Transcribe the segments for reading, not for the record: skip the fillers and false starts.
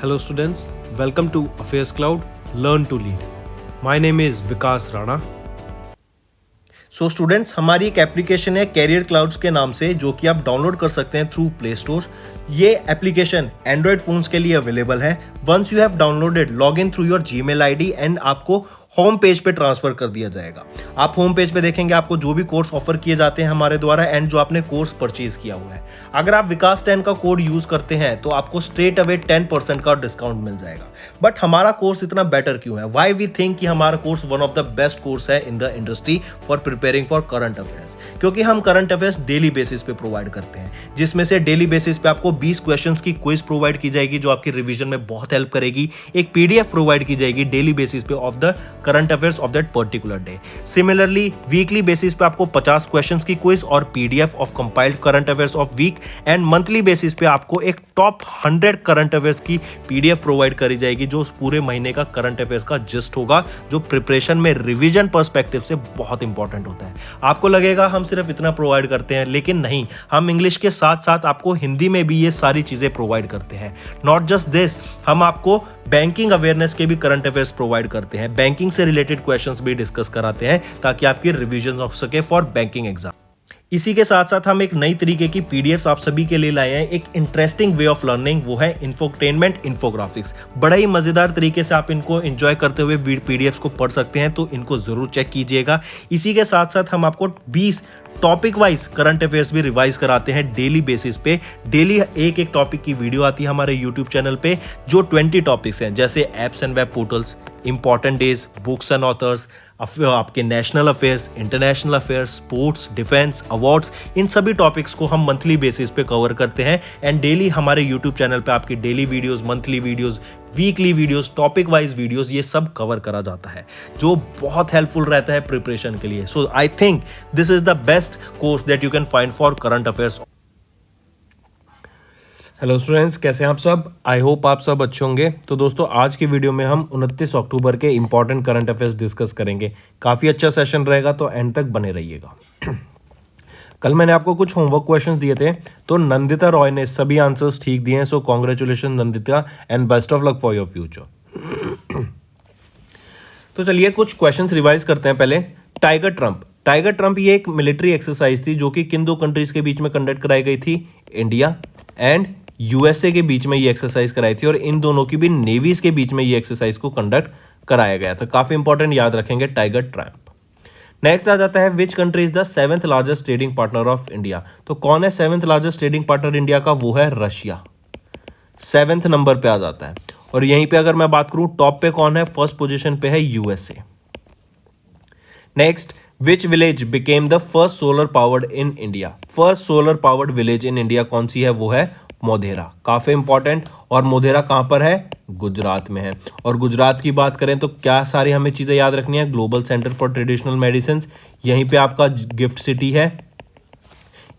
Hello students, welcome to Affairs Cloud, Learn to Lead. My name is Vikas Rana. So students, हमारी एक application है career clouds के नाम से, जो कि आप डाउनलोड कर सकते हैं थ्रू प्ले स्टोर। ये एप्लीकेशन एंड्रॉयड फोन्स के लिए अवेलेबल है। Once you have downloaded, log in through your Gmail ID and आपको होम पेज पे ट्रांसफर कर दिया जाएगा। आप होम पेज पे देखेंगे आपको जो भी कोर्स ऑफर किए जाते हैं हमारे द्वारा एंड जो आपने कोर्स परचेज किया हुआ है। अगर आप विकास 10 का कोड यूज करते हैं तो आपको स्ट्रेट अवे 10% का डिस्काउंट मिल जाएगा। बट हमारा कोर्स इतना बेटर क्यों है? वाई वी थिंक कि हमारा course one of the best course है in the industry for preparing for current affairs, क्योंकि हम करंट अफेयर्स डेली बेसिस पे प्रोवाइड करते हैं, जिसमें से डेली बेसिस पे आपको 20 क्वेश्चंस की क्विज प्रोवाइड की जाएगी जो आपकी रिवीजन में बहुत हेल्प करेगी। एक पीडीएफ प्रोवाइड की जाएगी डेली बेसिस पे of the current affairs of that particular day. Similarly weekly basis पे आपको 50 क्वेश्चंस की क्विज और PDF of compiled current affairs of week, and monthly basis पे आपको एक टॉप 100 करंट अफेयर्स की पीडीएफ प्रोवाइड करी जाएगी जो उस पूरे महीने का करंट अफेयर्स का जिस्ट होगा, जो प्रिपरेशन में रिवीजन पर्सपेक्टिव से बहुत इंपॉर्टेंट होता है। आपको लगेगा हम सिर्फ इतना प्रोवाइड करते हैं, लेकिन नहीं, हम इंग्लिश के साथ साथ आपको हिंदी में भी ये सारी चीजें प्रोवाइड करते हैं। नॉट जस्ट दिस, हम आपको बैंकिंग अवेयरनेस के भी करंट अफेयर्स प्रोवाइड करते हैं, बैंकिंग से रिलेटेड क्वेश्चंस भी डिस्कस कराते हैं ताकि आपकी रिवीजन हो सके फॉर बैंकिंग एग्जाम। इसी के साथ साथ हम एक नई तरीके की पीडीएफ्स आप सभी के लिए लाए हैं, एक इंटरेस्टिंग वे ऑफ लर्निंग, वो है इंफोटेनमेंट इन्फोग्राफिक्स। बड़ा ही मजेदार तरीके से आप इनको एंजॉय करते हुए पीडीएफ्स को पढ़ सकते हैं, तो इनको जरूर चेक कीजिएगा। इसी के साथ साथ हम आपको 20 टॉपिक वाइज करंट अफेयर्स भी रिवाइज कराते हैं डेली बेसिस पे। डेली एक एक टॉपिक की वीडियो आती है हमारे यूट्यूब चैनल पे, जो 20 टॉपिक्स हैं, जैसे apps and web portals, important days, books and authors, आपके national affairs, international affairs, sports, defence, awards, इन सभी टॉपिक्स को हम मंथली बेसिस पे कवर करते हैं। एंड डेली हमारे यूट्यूब चैनल पे आपकी daily videos, monthly videos, weekly videos, topic wise videos, ये सब कवर करा जाता है, जो बहुत हेल्पफुल रहता है प्रिपरेशन के लिए। So I think this is the best course that you can find for current affairs. Hello students, कैसे हैं आप सब? आई होप आप सब अच्छे होंगे। तो दोस्तों, आज की वीडियो में हम 29 अक्टूबर के इंपॉर्टेंट करंट अफेयर्स डिस्कस करेंगे। काफ़ी अच्छा सेशन रहेगा, तो एंड तक बने रहिएगा। कल मैंने आपको कुछ होमवर्क क्वेश्चंस दिए थे, तो नंदिता रॉय ने सभी आंसर्स ठीक दिए हैं। So congratulation Nandita and best of luck for your future. तो चलिए कुछ क्वेश्चंस रिवाइज करते हैं। पहले टाइगर ट्रंप ये एक मिलिट्री एक्सरसाइज थी जो कि किन दो कंट्रीज के बीच में कंडक्ट कराई गई थी? इंडिया एंड यूएसए के बीच में ये एक्सरसाइज कराई थी, और इन दोनों की भी नेवीज के बीच में ये एक्सरसाइज को कंडक्ट कराया गया था। काफी इंपॉर्टेंट, याद रखेंगे टाइगर ट्रंप। नेक्स्ट आ जाता है which country is the 7th largest trading partner of India. तो कौन है 7th largest trading partner India का? वो है रशिया। 7th नंबर पे आ जाता है। और यहीं पे अगर मैं बात करूं टॉप पे कौन है, फर्स्ट पोजीशन पे है USA. Next, which village became the first solar powered in India? First solar powered village in India कौन सी है? वो है मोढेरा। काफी इंपॉर्टेंट। और मोढेरा कहां पर है? गुजरात में है। और गुजरात की बात करें तो क्या सारी हमें चीजें याद रखनी है? Global centre for traditional medicine, यहीं पे आपका गिफ्ट सिटी है,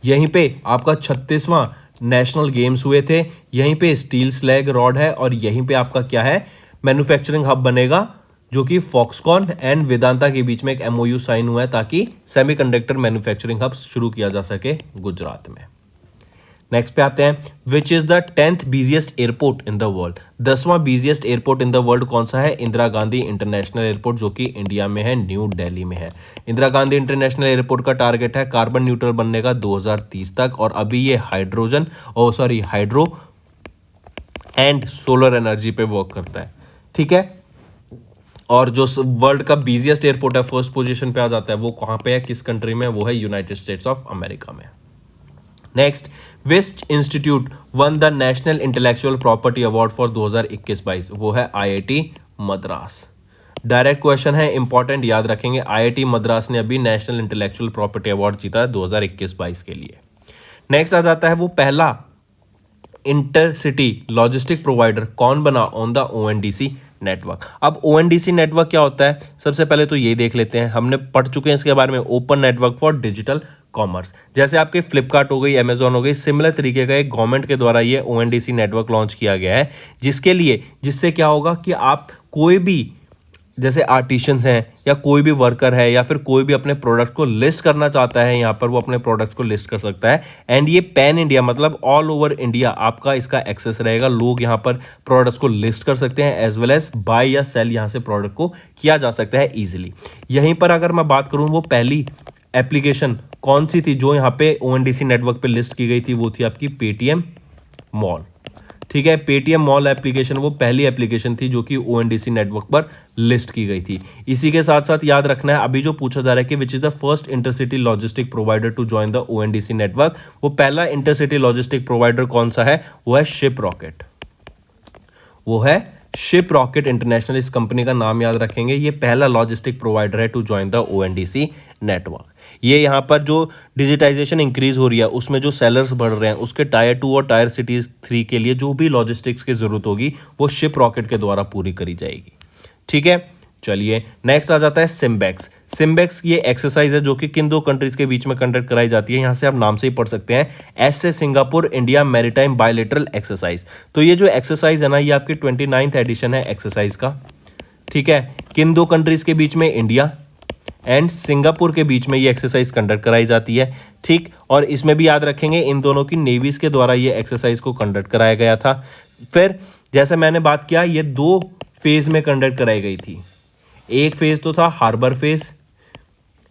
यहीं पे आपका 36वां नेशनल गेम्स हुए थे, यहीं पे स्टील स्लैग रॉड है, और यहीं पे आपका क्या है? मैन्युफैक्चरिंग हब बनेगा, जो कि फॉक्सकॉन एंड वेदांता के बीच में एक एमओयू साइन हुआ है ताकि सेमीकंडक्टर मैन्युफैक्चरिंग हब शुरू किया जा सके गुजरात में। नेक्स्ट पे आते हैं, which is the 10th busiest airport in the world? 10वां busiest airport in the world कौन सा है? इंदिरा गांधी इंटरनेशनल एयरपोर्ट, जो कि इंडिया में है, न्यू दिल्ली में है। इंदिरा गांधी इंटरनेशनल एयरपोर्ट का टारगेट है कार्बन न्यूट्रल बनने का 2030 तक, और अभी ये हाइड्रो एंड सोलर एनर्जी पे वर्क करता है। ठीक है। और जो वर्ल्ड का बिजिएस्ट एयरपोर्ट है, फर्स्ट पोजीशन पे आ जाता है, वो कहां पे है, किस कंट्री में? वो है यूनाइटेड स्टेट्स ऑफ अमेरिका में। Next, which institute one the national intellectual property award for 2021-22? वो है आईआईटी मद्रास। डायरेक्ट क्वेश्चन है, इंपॉर्टेंट, याद रखेंगे। आईआईटी मद्रास ने अभी नेशनल इंटेलेक्चुअल प्रॉपर्टी अवार्ड जीता है 2021-22 के लिए। नेक्स्ट आ जाता है वो पहला इंटरसिटी लॉजिस्टिक प्रोवाइडर कौन बना ऑन द ओएनडीसी नेटवर्क? अब ओएनडीसी नेटवर्क क्या होता है? सबसे पहले तो ये देख लेते हैं, हमने पढ़ चुके हैं इसके बारे में, open network for digital commerce. जैसे आपके फ्लिपकार्ट हो गई, अमेजॉन हो गई, सिमिलर तरीके का एक गवर्नमेंट के द्वारा ये ओएनडीसी नेटवर्क लॉन्च किया गया है, जिससे क्या होगा कि आप कोई भी, जैसे आर्टिशियन हैं या कोई भी वर्कर है या फिर कोई भी अपने प्रोडक्ट को लिस्ट करना चाहता है, यहाँ पर वो अपने प्रोडक्ट्स को लिस्ट कर सकता है। एंड ये पैन इंडिया मतलब ऑल ओवर इंडिया आपका इसका एक्सेस रहेगा। लोग यहाँ पर प्रोडक्ट्स को लिस्ट कर सकते हैं एज वेल एज बाय या सेल यहाँ से प्रोडक्ट को किया जा सकता है ईजिली। यहीं पर अगर मैं बात करूँ वो पहली एप्लीकेशन कौन सी थी जो यहाँ पे ONDC नेटवर्क पे लिस्ट की गई थी, वो थी आपकी पेटीएम मॉल। ठीक है, पेटीएम मॉल एप्लीकेशन वो पहली एप्लीकेशन थी जो कि ONDC नेटवर्क पर लिस्ट की गई थी। इसी के साथ साथ याद रखना है अभी जो पूछा जा रहा है कि which is the first intercity logistic provider to join the ONDC network, वो पहला इंटरसिटी लॉजिस्टिक प्रोवाइडर कौन सा है, वो है शिप रॉकेट। वो है शिप रॉकेट इंटरनेशनल, इस कंपनी का नाम याद रखेंगे। ये पहला लॉजिस्टिक प्रोवाइडर है to join the ONDC network. ये यहाँ पर जो डिजिटाइजेशन इंक्रीज हो रही है उसमें जो सेलर्स बढ़ रहे हैं उसके टायर 2 और टायर सिटीज 3 के लिए जो भी लॉजिस्टिक्स की जरूरत होगी वो शिप रॉकेट के द्वारा पूरी करी जाएगी। ठीक है, चलिए नेक्स्ट आ जाता है सिम्बेक्स। सिम्बेक्स ये एक्सरसाइज है जो कि किन दो कंट्रीज के बीच में कंडक्ट कराई जाती है, यहाँ से आप नाम से ही पढ़ सकते हैं, S Singapore India maritime bilateral exercise. तो ये जो एक्सरसाइज है ना ये आपकी 29th एडिशन है एक्सरसाइज का। ठीक है, किन दो कंट्रीज के बीच में, इंडिया एंड सिंगापुर के बीच में ये एक्सरसाइज कंडक्ट कराई जाती है। ठीक, और इसमें भी याद रखेंगे इन दोनों की नेवीज के द्वारा ये एक्सरसाइज को कंडक्ट कराया गया था। फिर जैसे मैंने बात किया ये 2 फेज में कंडक्ट कराई गई थी। एक फेज तो था हार्बर फेज,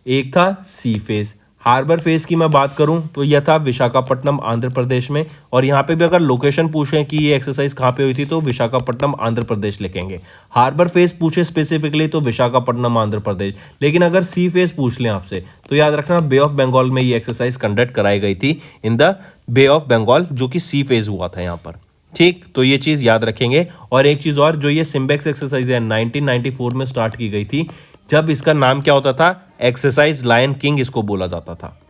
एक था सी फेज। हार्बर फेज की मैं बात करूं तो यह था विशाखापट्टनम आंध्र प्रदेश में, और यहाँ पे भी अगर लोकेशन पूछें कि ये एक्सरसाइज कहाँ पे हुई थी तो विशाखापट्टनम आंध्र प्रदेश लिखेंगे। हार्बर फेज पूछे स्पेसिफिकली तो विशाखापट्टनम आंध्र प्रदेश। लेकिन अगर सी फेज पूछ लें आपसे तो याद रखना बे ऑफ बंगाल में ये एक्सरसाइज कंडक्ट कराई गई थी, in the Bay of Bengal, जो कि सी फेज हुआ था यहाँ पर। ठीक, तो ये चीज़ याद रखेंगे। और एक चीज़ और, जो ये सिम्बेक्स एक्सरसाइज है 1994 में स्टार्ट की गई थी, जब इसका नाम क्या होता था, एक्सरसाइज लायन किंग इसको बोला जाता था।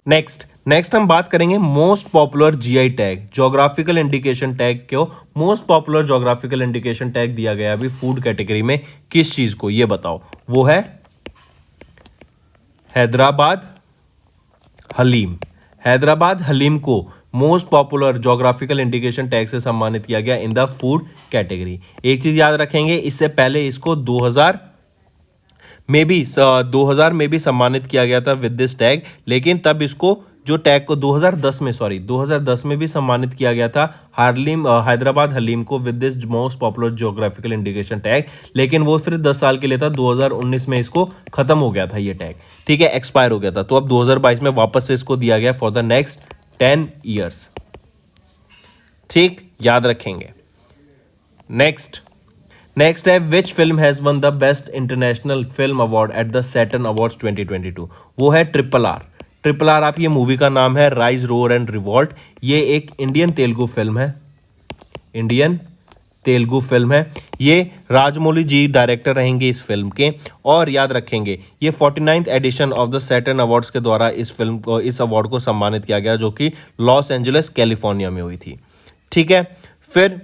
नेक्स्ट हम बात करेंगे most popular GI tag, geographical indication tag को most popular geographical indication tag दिया गया अभी फूड कैटेगरी में, किस चीज को, ये बताओ। वो है हैदराबाद हलीम। हैदराबाद हलीम को most popular geographical indication tag से सम्मानित किया गया इन द फूड कैटेगरी। एक चीज याद रखेंगे, इससे पहले इसको 2000 में भी सम्मानित किया गया था विद दिस टैग, लेकिन तब इसको जो टैग को 2010 में भी सम्मानित किया गया था हैदराबाद हलीम को with this most popular geographical indication tag, लेकिन वो फिर 10 साल के लिए था। 2019 में इसको खत्म हो गया था ये टैग। ठीक है, एक्सपायर हो गया था, तो अब 2022 में वापस से इसको दिया गया फॉर द नेक्स्ट 10 ईयर्स। ठीक, याद रखेंगे। नेक्स्ट है which film has one the best international film award at the Saturn awards 2022। वो है ट्रिपल आर आप ये मूवी का नाम है, राइज रोर एंड रिवॉल्ट। ये एक इंडियन तेलुगु फिल्म है। ये राजमौली जी डायरेक्टर रहेंगे इस फिल्म के। और याद रखेंगे ये 49th edition of the Saturn Awards के द्वारा इस अवार्ड को सम्मानित किया गया, जो कि लॉस एंजलिस कैलिफोर्निया में हुई थी। ठीक है, फिर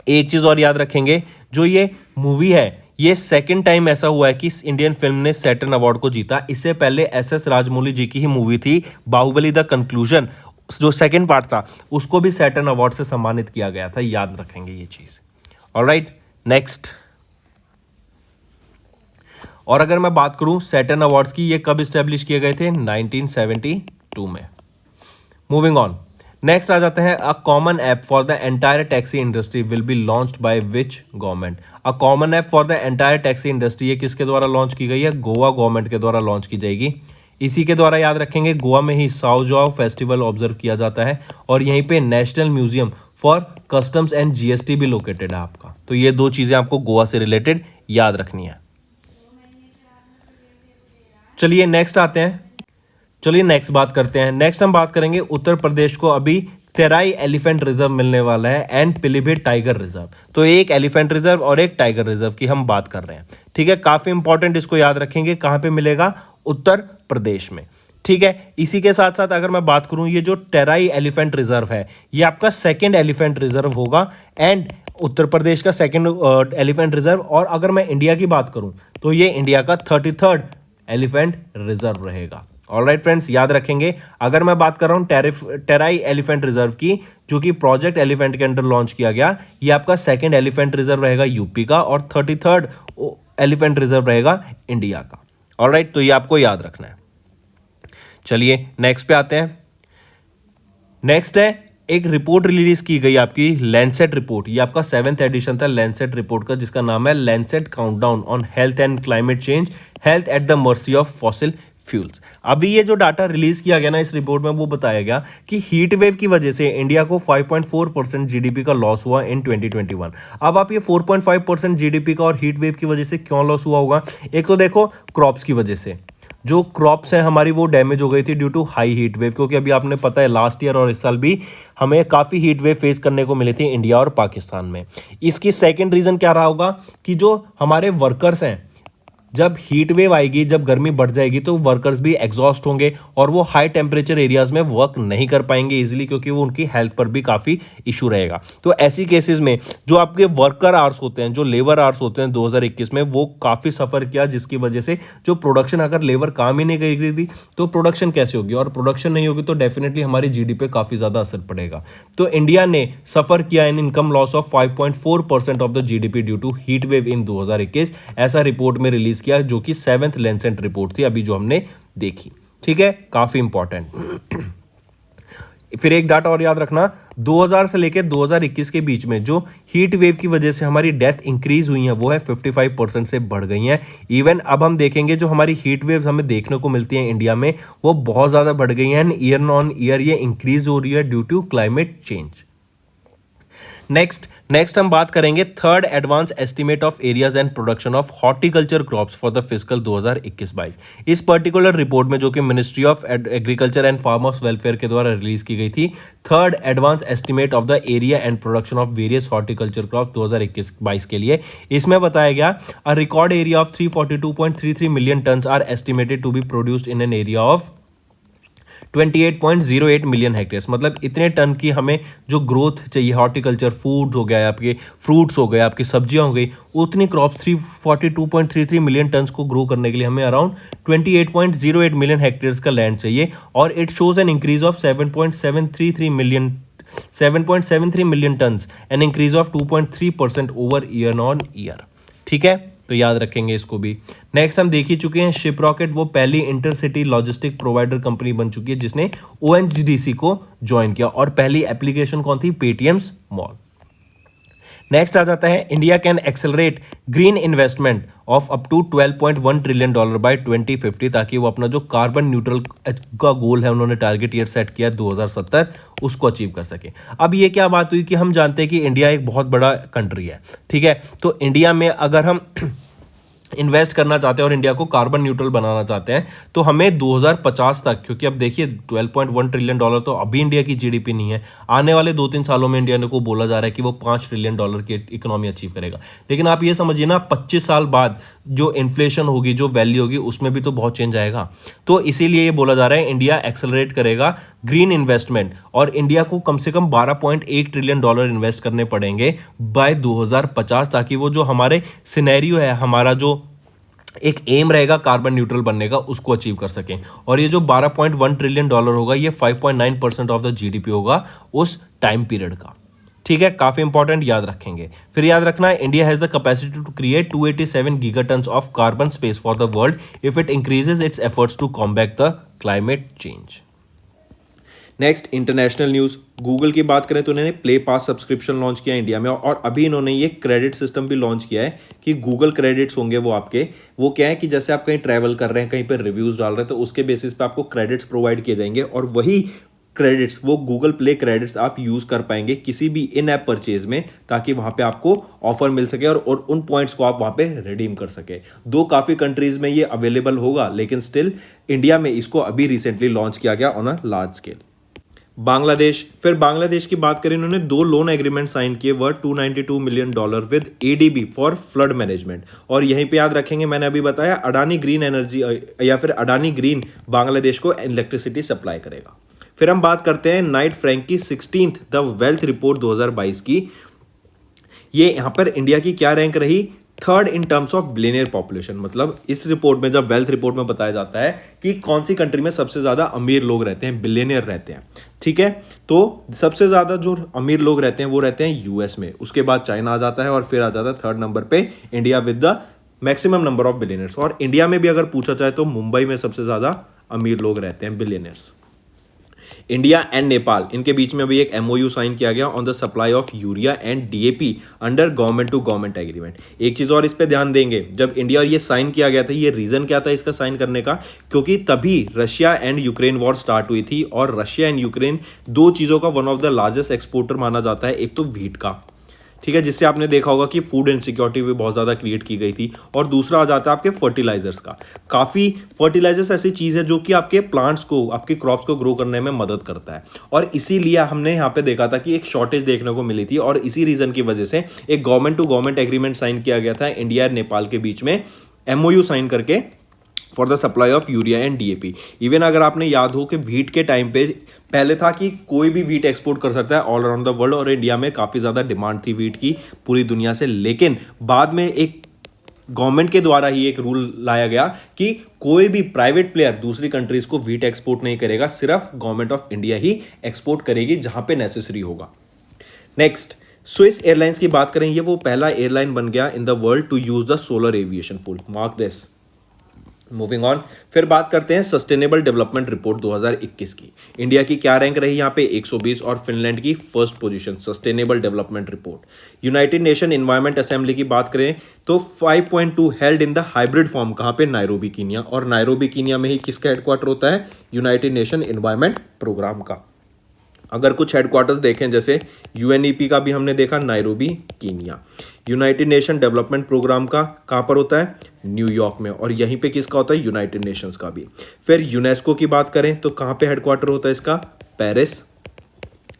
एक चीज और याद रखेंगे, जो ये मूवी है ये सेकंड टाइम ऐसा हुआ है कि इस इंडियन फिल्म ने सैटर्न अवार्ड को जीता। इससे पहले SS राजमौली जी की ही मूवी थी बाहुबली द कंक्लूजन, जो सेकंड पार्ट था उसको भी सैटर्न अवार्ड से सम्मानित किया गया था। याद रखेंगे ये चीज। Alright, next. और अगर मैं बात करूं सैटर्न अवार्ड्स की, ये कब स्टैब्लिश किए गए थे, 1972 में। मूविंग ऑन, नेक्स्ट आ जाते हैं, a common app for the entire taxi industry will be launched by which government. A common app for the entire taxi industry, ये किसके द्वारा लॉन्च की गई है, गोवा गवर्नमेंट के द्वारा लॉन्च की जाएगी। इसी के द्वारा याद रखेंगे गोवा में ही साओ जाओ फेस्टिवल ऑब्जर्व किया जाता है, और यहीं पे national museum for customs and GST भी लोकेटेड है आपका। तो ये 2 चीजें आपको गोवा से रिलेटेड याद रखनी है। चलिए नेक्स्ट बात करते हैं। नेक्स्ट हम बात करेंगे उत्तर प्रदेश को अभी तेराई एलिफेंट रिजर्व मिलने वाला है एंड पीलीभीत टाइगर रिजर्व। तो एक एलिफेंट रिजर्व और एक टाइगर रिजर्व की हम बात कर रहे हैं। ठीक है, काफी इंपॉर्टेंट, इसको याद रखेंगे। कहां पे मिलेगा, उत्तर प्रदेश में। ठीक है, इसी के साथ साथ अगर मैं बात करूं, ये जो तेराई एलिफेंट रिजर्व है ये आपका सेकेंड एलिफेंट रिजर्व होगा एंड उत्तर प्रदेश का सेकेंड एलिफेंट रिजर्व। और अगर मैं इंडिया की बात करूं तो ये इंडिया का 33rd एलिफेंट रिजर्व रहेगा। ऑलराइट फ्रेंड्स, याद रखेंगे। अगर मैं बात कर रहा हूं टेराई एलिफेंट रिजर्व की, जो कि प्रोजेक्ट एलिफेंट के अंडर लॉन्च किया गया, ये आपका सेकंड एलिफेंट रिजर्व रहेगा यूपी का, और 33rd एलिफेंट रिजर्व रहेगा इंडिया का। ऑलराइट, तो ये आपको याद रखना है। चलिए नेक्स्ट पे आते हैं। नेक्स्ट है, एक रिपोर्ट रिलीज की गई आपकी लैंसेट रिपोर्ट। ये आपका 7th एडिशन था लैंसेट रिपोर्ट का, जिसका नाम है Lancet countdown on health and climate change, health at the mercy of fossil fuels. अभी ये जो डाटा रिलीज किया गया ना इस रिपोर्ट में, वो बताया गया कि हीट वेव की वजह से इंडिया को 5.4% जीडीपी का लॉस हुआ इन 2021। अब आप ये 4.5% जीडीपी का और हीट वेव की वजह से क्यों लॉस हुआ होगा? एक तो देखो क्रॉप्स की वजह से, जो क्रॉप्स हैं हमारी वो डैमेज हो गई थी due to high heat wave, क्योंकि अभी आपने पता है लास्ट ईयर और इस साल भी हमें काफ़ी हीट वेव फेस करने को मिली थी इंडिया और पाकिस्तान में। इसकी सेकंड रीज़न क्या रहा होगा कि जो हमारे वर्कर्स हैं, जब हीट वेव आएगी, जब गर्मी बढ़ जाएगी तो वर्कर्स भी एग्जॉस्ट होंगे और वो हाई टेम्परेचर एरियाज में वर्क नहीं कर पाएंगे इजीली, क्योंकि वो उनकी हेल्थ पर भी काफ़ी इशू रहेगा। तो ऐसी केसेस में जो आपके वर्कर आवर्स होते हैं, जो लेबर आवर्स होते हैं 2021 में, वो काफ़ी सफ़र किया, जिसकी वजह से जो प्रोडक्शन, अगर लेबर काम ही नहीं करेगी थी तो प्रोडक्शन कैसे होगी, और प्रोडक्शन नहीं होगी तो डेफिनेटली हमारी जीडीपी पे काफ़ी ज़्यादा असर पड़ेगा। तो इंडिया ने सफ़र किया in income loss of 5.4% of the GDP due to heat wave in 2021, ऐसा रिपोर्ट में रिलीज किया, जो कि 7th लैंसेट रिपोर्ट थी अभी जो हमने देखी। ठीक है, काफी इंपॉर्टेंट। फिर एक डाटा और याद रखना, 2000 से लेकर 2021 के बीच में जो हीट वेव की वजह से हमारी डेथ इंक्रीज हुई है वो है 55% से बढ़ गई हैं। इवन अब हम देखेंगे जो हमारी हीट वेव्स हमें देखने को मिलती हैं इंडिया में, वो बहुत ज़्यादा बढ़ गई हैं, ईयर ऑन ईयर ये इंक्रीज हो रही है due to climate change. Next हम बात करेंगे third advance estimate of areas and production of horticulture crops for the fiscal 2021-22। इस पर्टिकुलर रिपोर्ट में, जो कि Ministry of Agriculture and Farmers Welfare के द्वारा रिलीज की गई थी, third advance estimate of the area and production of various horticulture crop 2021-22 के लिए, इसमें बताया गया अ record area of 342.33 million tons are estimated to be produced in an area of 28.08 million hectares. मतलब इतने टन की हमें जो ग्रोथ चाहिए, हॉर्टिकल्चर फूड हो गया, आपके फ्रूट्स हो गए, आपकी सब्जियां हो गई, उतनी क्रॉप 342.33 मिलियन टन्स को ग्रो करने के लिए हमें अराउंड 28.08 मिलियन हेक्टेयर्स का लैंड चाहिए। और it shows an increase of 7.73 million turns, an increase of 2.3% over year on year. ठीक है, तो याद रखेंगे इसको भी। नेक्स्ट हम देख ही चुके हैं, शिप रॉकेट वो पहली इंटरसिटी लॉजिस्टिक प्रोवाइडर कंपनी बन चुकी है जिसने ओएनजीसी को ज्वाइन किया, और पहली एप्लीकेशन कौन थी? पेटीएम्स मॉल। नेक्स्ट आ जाता है, India can accelerate green investment of up to $12.1 trillion by 2050, ताकि वो अपना जो कार्बन न्यूट्रल का गोल है, उन्होंने टारगेट ईयर सेट किया 2070, उसको अचीव कर सके। अब ये क्या बात हुई कि हम जानते हैं कि इंडिया एक बहुत बड़ा कंट्री है, ठीक है, तो इंडिया में अगर हम इन्वेस्ट करना चाहते हैं और इंडिया को कार्बन न्यूट्रल बनाना चाहते हैं तो हमें 2050 तक, क्योंकि अब देखिए $12.1 ट्रिलियन तो अभी इंडिया की जीडीपी नहीं है, आने वाले 2-3 सालों में इंडिया को बोला जा रहा है कि वो $5 ट्रिलियन की इकोनॉमी अचीव करेगा। लेकिन आप ये समझिए ना, 25 साल बाद जो इन्फ्लेशन होगी, जो वैल्यू होगी, उसमें भी तो बहुत चेंज आएगा। तो इसीलिए ये बोला जा रहा है इंडिया एक्सेलरेट करेगा ग्रीन इन्वेस्टमेंट, और इंडिया को कम से कम $12.1 ट्रिलियन इन्वेस्ट करने पड़ेंगे बाय 2050, ताकि वो जो हमारे सिनेरियो है, हमारा जो एक एम रहेगा कार्बन न्यूट्रल बनने का, उसको अचीव कर सकें। और ये जो $12.1 ट्रिलियन होगा, ये 5.9% ऑफ द जीडीपी होगा उस टाइम पीरियड का। ठीक है, काफी इंपॉर्टेंट, याद रखेंगे। फिर याद रखना है, India has the capacity to create 287 gigatons of carbon space for the world if it increases its efforts to combat the climate change. Next, international news. Google की बात करें तो उन्होंने प्ले पास सब्सक्रिप्शन लॉन्च किया India में, और अभी इन्होंने ये क्रेडिट सिस्टम भी लॉन्च किया है कि गूगल क्रेडिट्स होंगे वो आपके, वो क्या है कि जैसे आप कहीं ट्रैवल कर रहे हैं, कहीं पर रिव्यूज़ डाल रहे हैं, तो उसके बेसिस पे आपको क्रेडिट्स प्रोवाइड किए जाएंगे, और वही क्रेडिट्स, वो गूगल प्ले क्रेडिट्स आप यूज़ कर पाएंगे किसी भी इन ऐप परचेज में, ताकि वहाँ पे आपको ऑफर मिल सके और उन पॉइंट्स को आप वहाँ पे रिडीम कर सके। दो काफ़ी कंट्रीज में ये अवेलेबल होगा, लेकिन स्टिल इंडिया में इसको अभी रिसेंटली लॉन्च किया गया on a large scale. Bangladesh, फिर बांग्लादेश की बात करें, इन्होंने 2 लोन एग्रीमेंट साइन किए worth $292 million with ADB for flood management. और यहीं पे याद रखेंगे, मैंने अभी बताया अडानी ग्रीन एनर्जी या फिर अडानी ग्रीन बांग्लादेश को इलेक्ट्रिसिटी सप्लाई करेगा। फिर हम बात करते हैं नाइट फ्रैंक की 16th द वेल्थ रिपोर्ट 2022 की। ये यहाँ पर इंडिया की क्या रैंक रही? Third in terms of billionaire population. मतलब इस रिपोर्ट में, जब वेल्थ रिपोर्ट में बताया जाता है कि कौन सी कंट्री में सबसे ज्यादा अमीर लोग रहते हैं, बिलियनियर रहते हैं, ठीक है, तो सबसे ज्यादा जो अमीर लोग रहते हैं वो रहते हैं यूएस में, उसके बाद चाइना आ जाता है, और फिर आ जाता है थर्ड नंबर पे India with the maximum number of billionaires. और इंडिया में भी अगर पूछा जाए तो मुंबई में सबसे ज़्यादा अमीर लोग रहते हैं, बिलियनर्स। इंडिया एंड नेपाल, इनके बीच में अभी एक एमओयू साइन किया गया on the supply of urea and DAP under government to government agreement. एक चीज और इस पे ध्यान देंगे, जब इंडिया और ये साइन किया गया था, ये रीजन क्या था इसका साइन करने का, क्योंकि तभी Russia and Ukraine war start हुई थी, और रशिया एंड यूक्रेन दो चीजों का one of the largest exporter माना जाता है। एक तो व्हीट का, ठीक है, जिससे आपने देखा होगा कि फूड इनसिक्योरिटी भी बहुत ज़्यादा क्रिएट की गई थी, और दूसरा आ जाता है आपके फर्टिलाइजर्स का। काफ़ी फर्टिलाइजर्स ऐसी चीज़ है जो कि आपके प्लांट्स को, आपके क्रॉप्स को ग्रो करने में मदद करता है, और इसीलिए हमने यहाँ पे देखा था कि एक शॉर्टेज देखने को मिली थी, और इसी रीज़न की वजह से एक government to government agreement sign किया गया था इंडिया और नेपाल के बीच में, एमओयू साइन करके, for the supply of urea and DAP. Even अगर आपने याद हो कि व्हीट के टाइम पे पहले था कि कोई भी व्हीट एक्सपोर्ट कर सकता है ऑल अराउंड द वर्ल्ड, और इंडिया में काफ़ी ज़्यादा डिमांड थी व्हीट की पूरी दुनिया से, लेकिन बाद में एक गवर्नमेंट के द्वारा ही एक रूल लाया गया कि कोई भी प्राइवेट प्लेयर दूसरी कंट्रीज को व्हीट एक्सपोर्ट नहीं करेगा, सिर्फ government of India he export करेगी जहां पे नेसेसरी होगा। नेक्स्ट, स्विस एयरलाइंस की बात करें, ये वो पहला एयरलाइन बन गया in the world to use the solar aviation fuel, mark this. Moving on, फिर बात करते हैं सस्टेनेबल डेवलपमेंट रिपोर्ट 2021 की। इंडिया की क्या रैंक रही यहाँ पे, 120, और फिनलैंड की first position sustainable development report. United nation environment assembly की बात करें तो 5.2 held in the hybrid form, कहाँ पे, नायरोबी कीनिया, और नायरोबी कीनिया में ही किसका हेडक्वार्टर होता है, यूनाइटेड नेशन एनवायरमेंट प्रोग्राम का। अगर कुछ हेडक्वार्टर्स देखें, जैसे यूएनईपी का भी हमने देखा Nairobi Kenya, United Nation Development Programme का कहाँ पर होता है, न्यूयॉर्क में, और यहीं पे किसका होता है, यूनाइटेड नेशंस का भी। फिर यूनेस्को की बात करें तो कहाँ पे हेडक्वार्टर होता है इसका, पेरिस,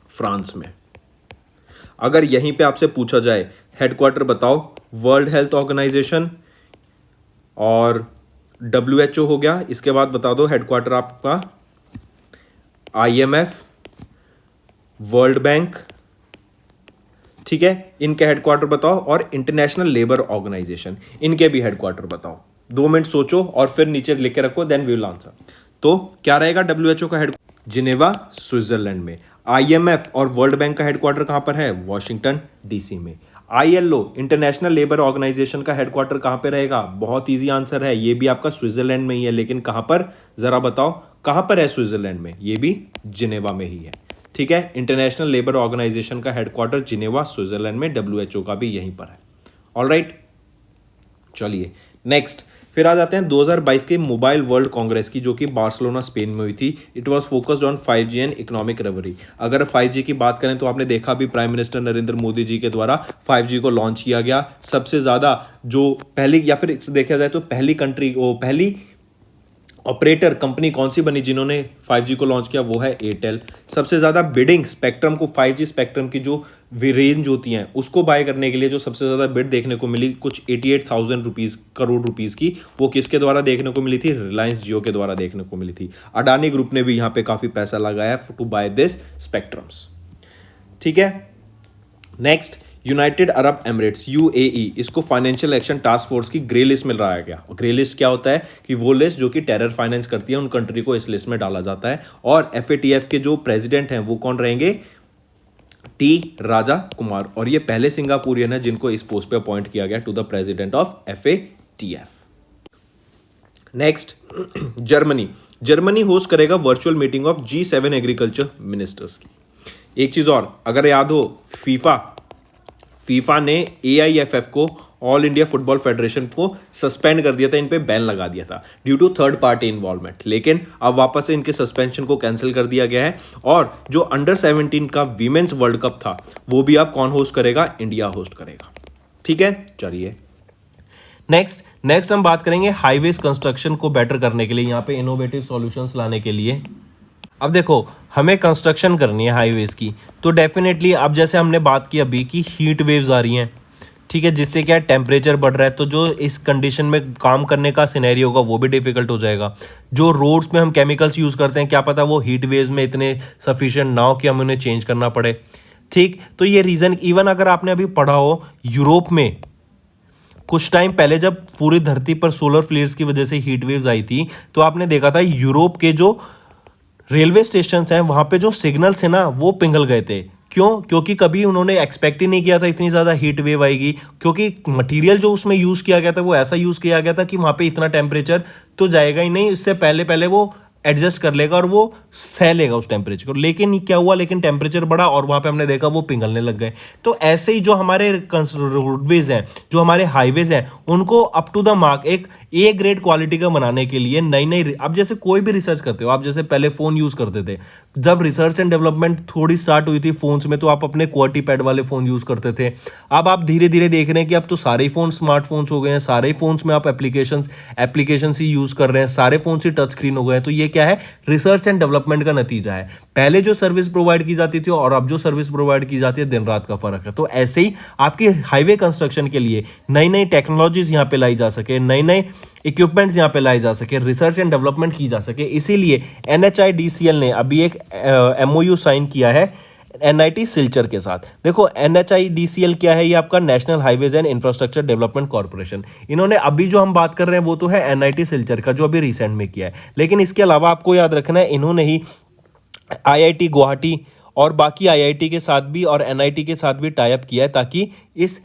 फ्रांस में। अगर यहीं पे आपसे पूछा जाए हेडक्वार्टर बताओ, वर्ल्ड हेल्थ ऑर्गेनाइजेशन और WHO हो गया, इसके बाद बता दो हेडक्वार्टर आपका IMF, वर्ल्ड बैंक, ठीक है, इनके हेडक्वार्टर बताओ, और इंटरनेशनल लेबर ऑर्गेनाइजेशन, इनके भी हेडक्वार्टर बताओ। 2 मिनट सोचो और फिर नीचे लिख के रखो, देन वी विल आंसर। तो क्या रहेगा, WHO का हेड जिनेवा स्विट्जरलैंड में। IMF और वर्ल्ड बैंक का हेडक्वार्टर कहां पर है, वॉशिंगटन DC में। ILO इंटरनेशनल लेबर ऑर्गेनाइजेशन का हेडक्वार्टर कहां पे रहेगा, बहुत इजी आंसर है, ये भी आपका स्विट्जरलैंड में ही है, लेकिन कहां पर, जरा बताओ कहां पर है स्विट्जरलैंड में, ये भी जिनेवा में ही है, ठीक है। इंटरनेशनल लेबर ऑर्गेनाइजेशन का हेडक्वार्टर जिनेवा स्विट्जरलैंड में, WHO का भी यहीं पर है। ऑलराइट, चलिए नेक्स्ट, फिर आ जाते हैं 2022 के मोबाइल वर्ल्ड कांग्रेस की, जो कि बार्सिलोना स्पेन में हुई थी। It was focused on 5G and economic recovery. अगर 5G की बात करें तो आपने देखा भी प्राइम मिनिस्टर नरेंद्र मोदी जी के द्वारा 5G को लॉन्च किया गया। सबसे ज़्यादा जो पहली, या फिर देखा जाए तो पहली कंट्री, वो पहली ऑपरेटर कंपनी कौन सी बनी जिन्होंने 5G को लॉन्च किया, वो है एयरटेल। सबसे ज़्यादा बिडिंग स्पेक्ट्रम को, 5G स्पेक्ट्रम की जो रेंज होती हैं उसको बाय करने के लिए जो सबसे ज़्यादा बिड देखने को मिली, कुछ 88,000 करोड़ रुपीज़ की, वो किसके द्वारा देखने को मिली थी, रिलायंस जियो के द्वारा देखने को मिली थी। अडानी ग्रुप ने भी यहाँ पे काफ़ी पैसा लगाया टू बाय दिस स्पेक्ट्रम्स, ठीक है। Next, United Arab Emirates UAE, इसको फाइनेंशियल एक्शन टास्क फोर्स की ग्रे लिस्ट में लाया गया। ग्रे लिस्ट क्या होता है कि वो लिस्ट जो कि टेरर फाइनेंस करती है, उन कंट्री को इस लिस्ट में डाला जाता है। और FATF के जो प्रेसिडेंट हैं वो कौन रहेंगे, T राजा कुमार, और ये पहले सिंगापुरियन है जिनको इस पोस्ट पे अपॉइंट किया गया to the president of FATF। Next, Germany host करेगा virtual meeting of G7 agriculture ministers की। एक चीज और, अगर याद हो, फीफा ने AIFF को, ऑल इंडिया फुटबॉल फेडरेशन को सस्पेंड कर दिया था, इन पे बैन लगा दिया था due to third party involvement, लेकिन अब वापस से इनके सस्पेंशन को कैंसिल कर दिया गया है। और जो अंडर 17 का वीमेंस वर्ल्ड कप था वो भी अब कौन होस्ट करेगा, इंडिया होस्ट करेगा, ठीक है। चलिए नेक्स्ट हम बात करेंगे हाईवेज कंस्ट्रक्शन को बेटर करने के लिए, यहाँ पे इनोवेटिव सॉल्यूशंस लाने के लिए। अब देखो, हमें कंस्ट्रक्शन करनी है हाईवेज की, तो डेफिनेटली अब जैसे हमने बात की अभी कि हीट वेव्स आ रही हैं, ठीक है, जिससे क्या टेम्परेचर बढ़ रहा है, तो जो इस कंडीशन में काम करने का सिनेरियो होगा वो भी डिफिकल्ट हो जाएगा। जो रोड्स में हम केमिकल्स यूज़ करते हैं, क्या पता वो हीट वेव्स में इतने सफिशिएंट ना हो कि हमें उन्हें चेंज करना पड़े, ठीक। तो ये रीज़न, इवन अगर आपने अभी पढ़ा हो, यूरोप में कुछ टाइम पहले जब पूरी धरती पर सोलर फ्लेयर्स की वजह से हीट वेव्स आई थी, तो आपने देखा था यूरोप के जो रेलवे स्टेशन हैं वहाँ पे जो सिग्नल्स है ना वो पिघल गए थे। क्यों? क्योंकि कभी उन्होंने एक्सपेक्ट ही नहीं किया था इतनी ज़्यादा हीट वेव आएगी, क्योंकि मटेरियल जो उसमें यूज़ किया गया था वो ऐसा यूज़ किया गया था कि वहाँ पे इतना टेम्परेचर तो जाएगा ही नहीं, इससे पहले पहले वो एडजस्ट कर लेगा और वो सह लेगा उस टेम्परेचर को। लेकिन क्या हुआ, लेकिन टेम्परेचर बढ़ा और वहाँ पे हमने देखा वो पिघलने लग गए। तो ऐसे ही जो हमारे रोडवेज हैं, जो हमारे हाईवेज हैं, उनको अप टू द मार्क एक ए ग्रेड क्वालिटी का बनाने के लिए नई नई, अब जैसे कोई भी रिसर्च करते हो आप, जैसे पहले फ़ोन यूज़ करते थे, जब रिसर्च एंड डेवलपमेंट थोड़ी स्टार्ट हुई थी फ़ोन्स में, तो आप अपने क्वार्टी पैड वाले फ़ोन यूज़ करते थे। अब आप धीरे धीरे देख रहे हैं कि अब तो सारे ही फ़ोन स्मार्टफोन्स हो गए हैं, सारे ही फ़ोन्स में आप एप्लीकेशन ही यूज़ कर रहे हैं, सारे फ़ोन ही टच स्क्रीन हो गए हैं। तो ये क्या है, रिसर्च एंड डेवलपमेंट का नतीजा है। पहले जो सर्विस प्रोवाइड की जाती थी और अब जो सर्विस प्रोवाइड की जाती है, दिन रात का फर्क है। तो ऐसे ही आपकी हाईवे कंस्ट्रक्शन के लिए नई नई टेक्नोलॉजीज यहाँ पे लाई जा सके, नए नए इक्विपमेंट्स यहाँ पे लाए जा सके, रिसर्च एंड डेवलपमेंट की जा सके, इसीलिए NHIDCL ने अभी एक MOU साइन किया है NIT सिलचर के साथ। देखो NHIDCL क्या है, ये आपका national highways and infrastructure development corporation. इन्होंने अभी जो हम बात कर रहे हैं वो तो है NIT सिलचर का, जो अभी रिसेंट में किया है। लेकिन इसके अलावा आपको याद रखना है, इन्होंने ही IIT गुवाहाटी और बाकी IIT के साथ भी और NIT के साथ भी टाई अप किया है, ताकि इस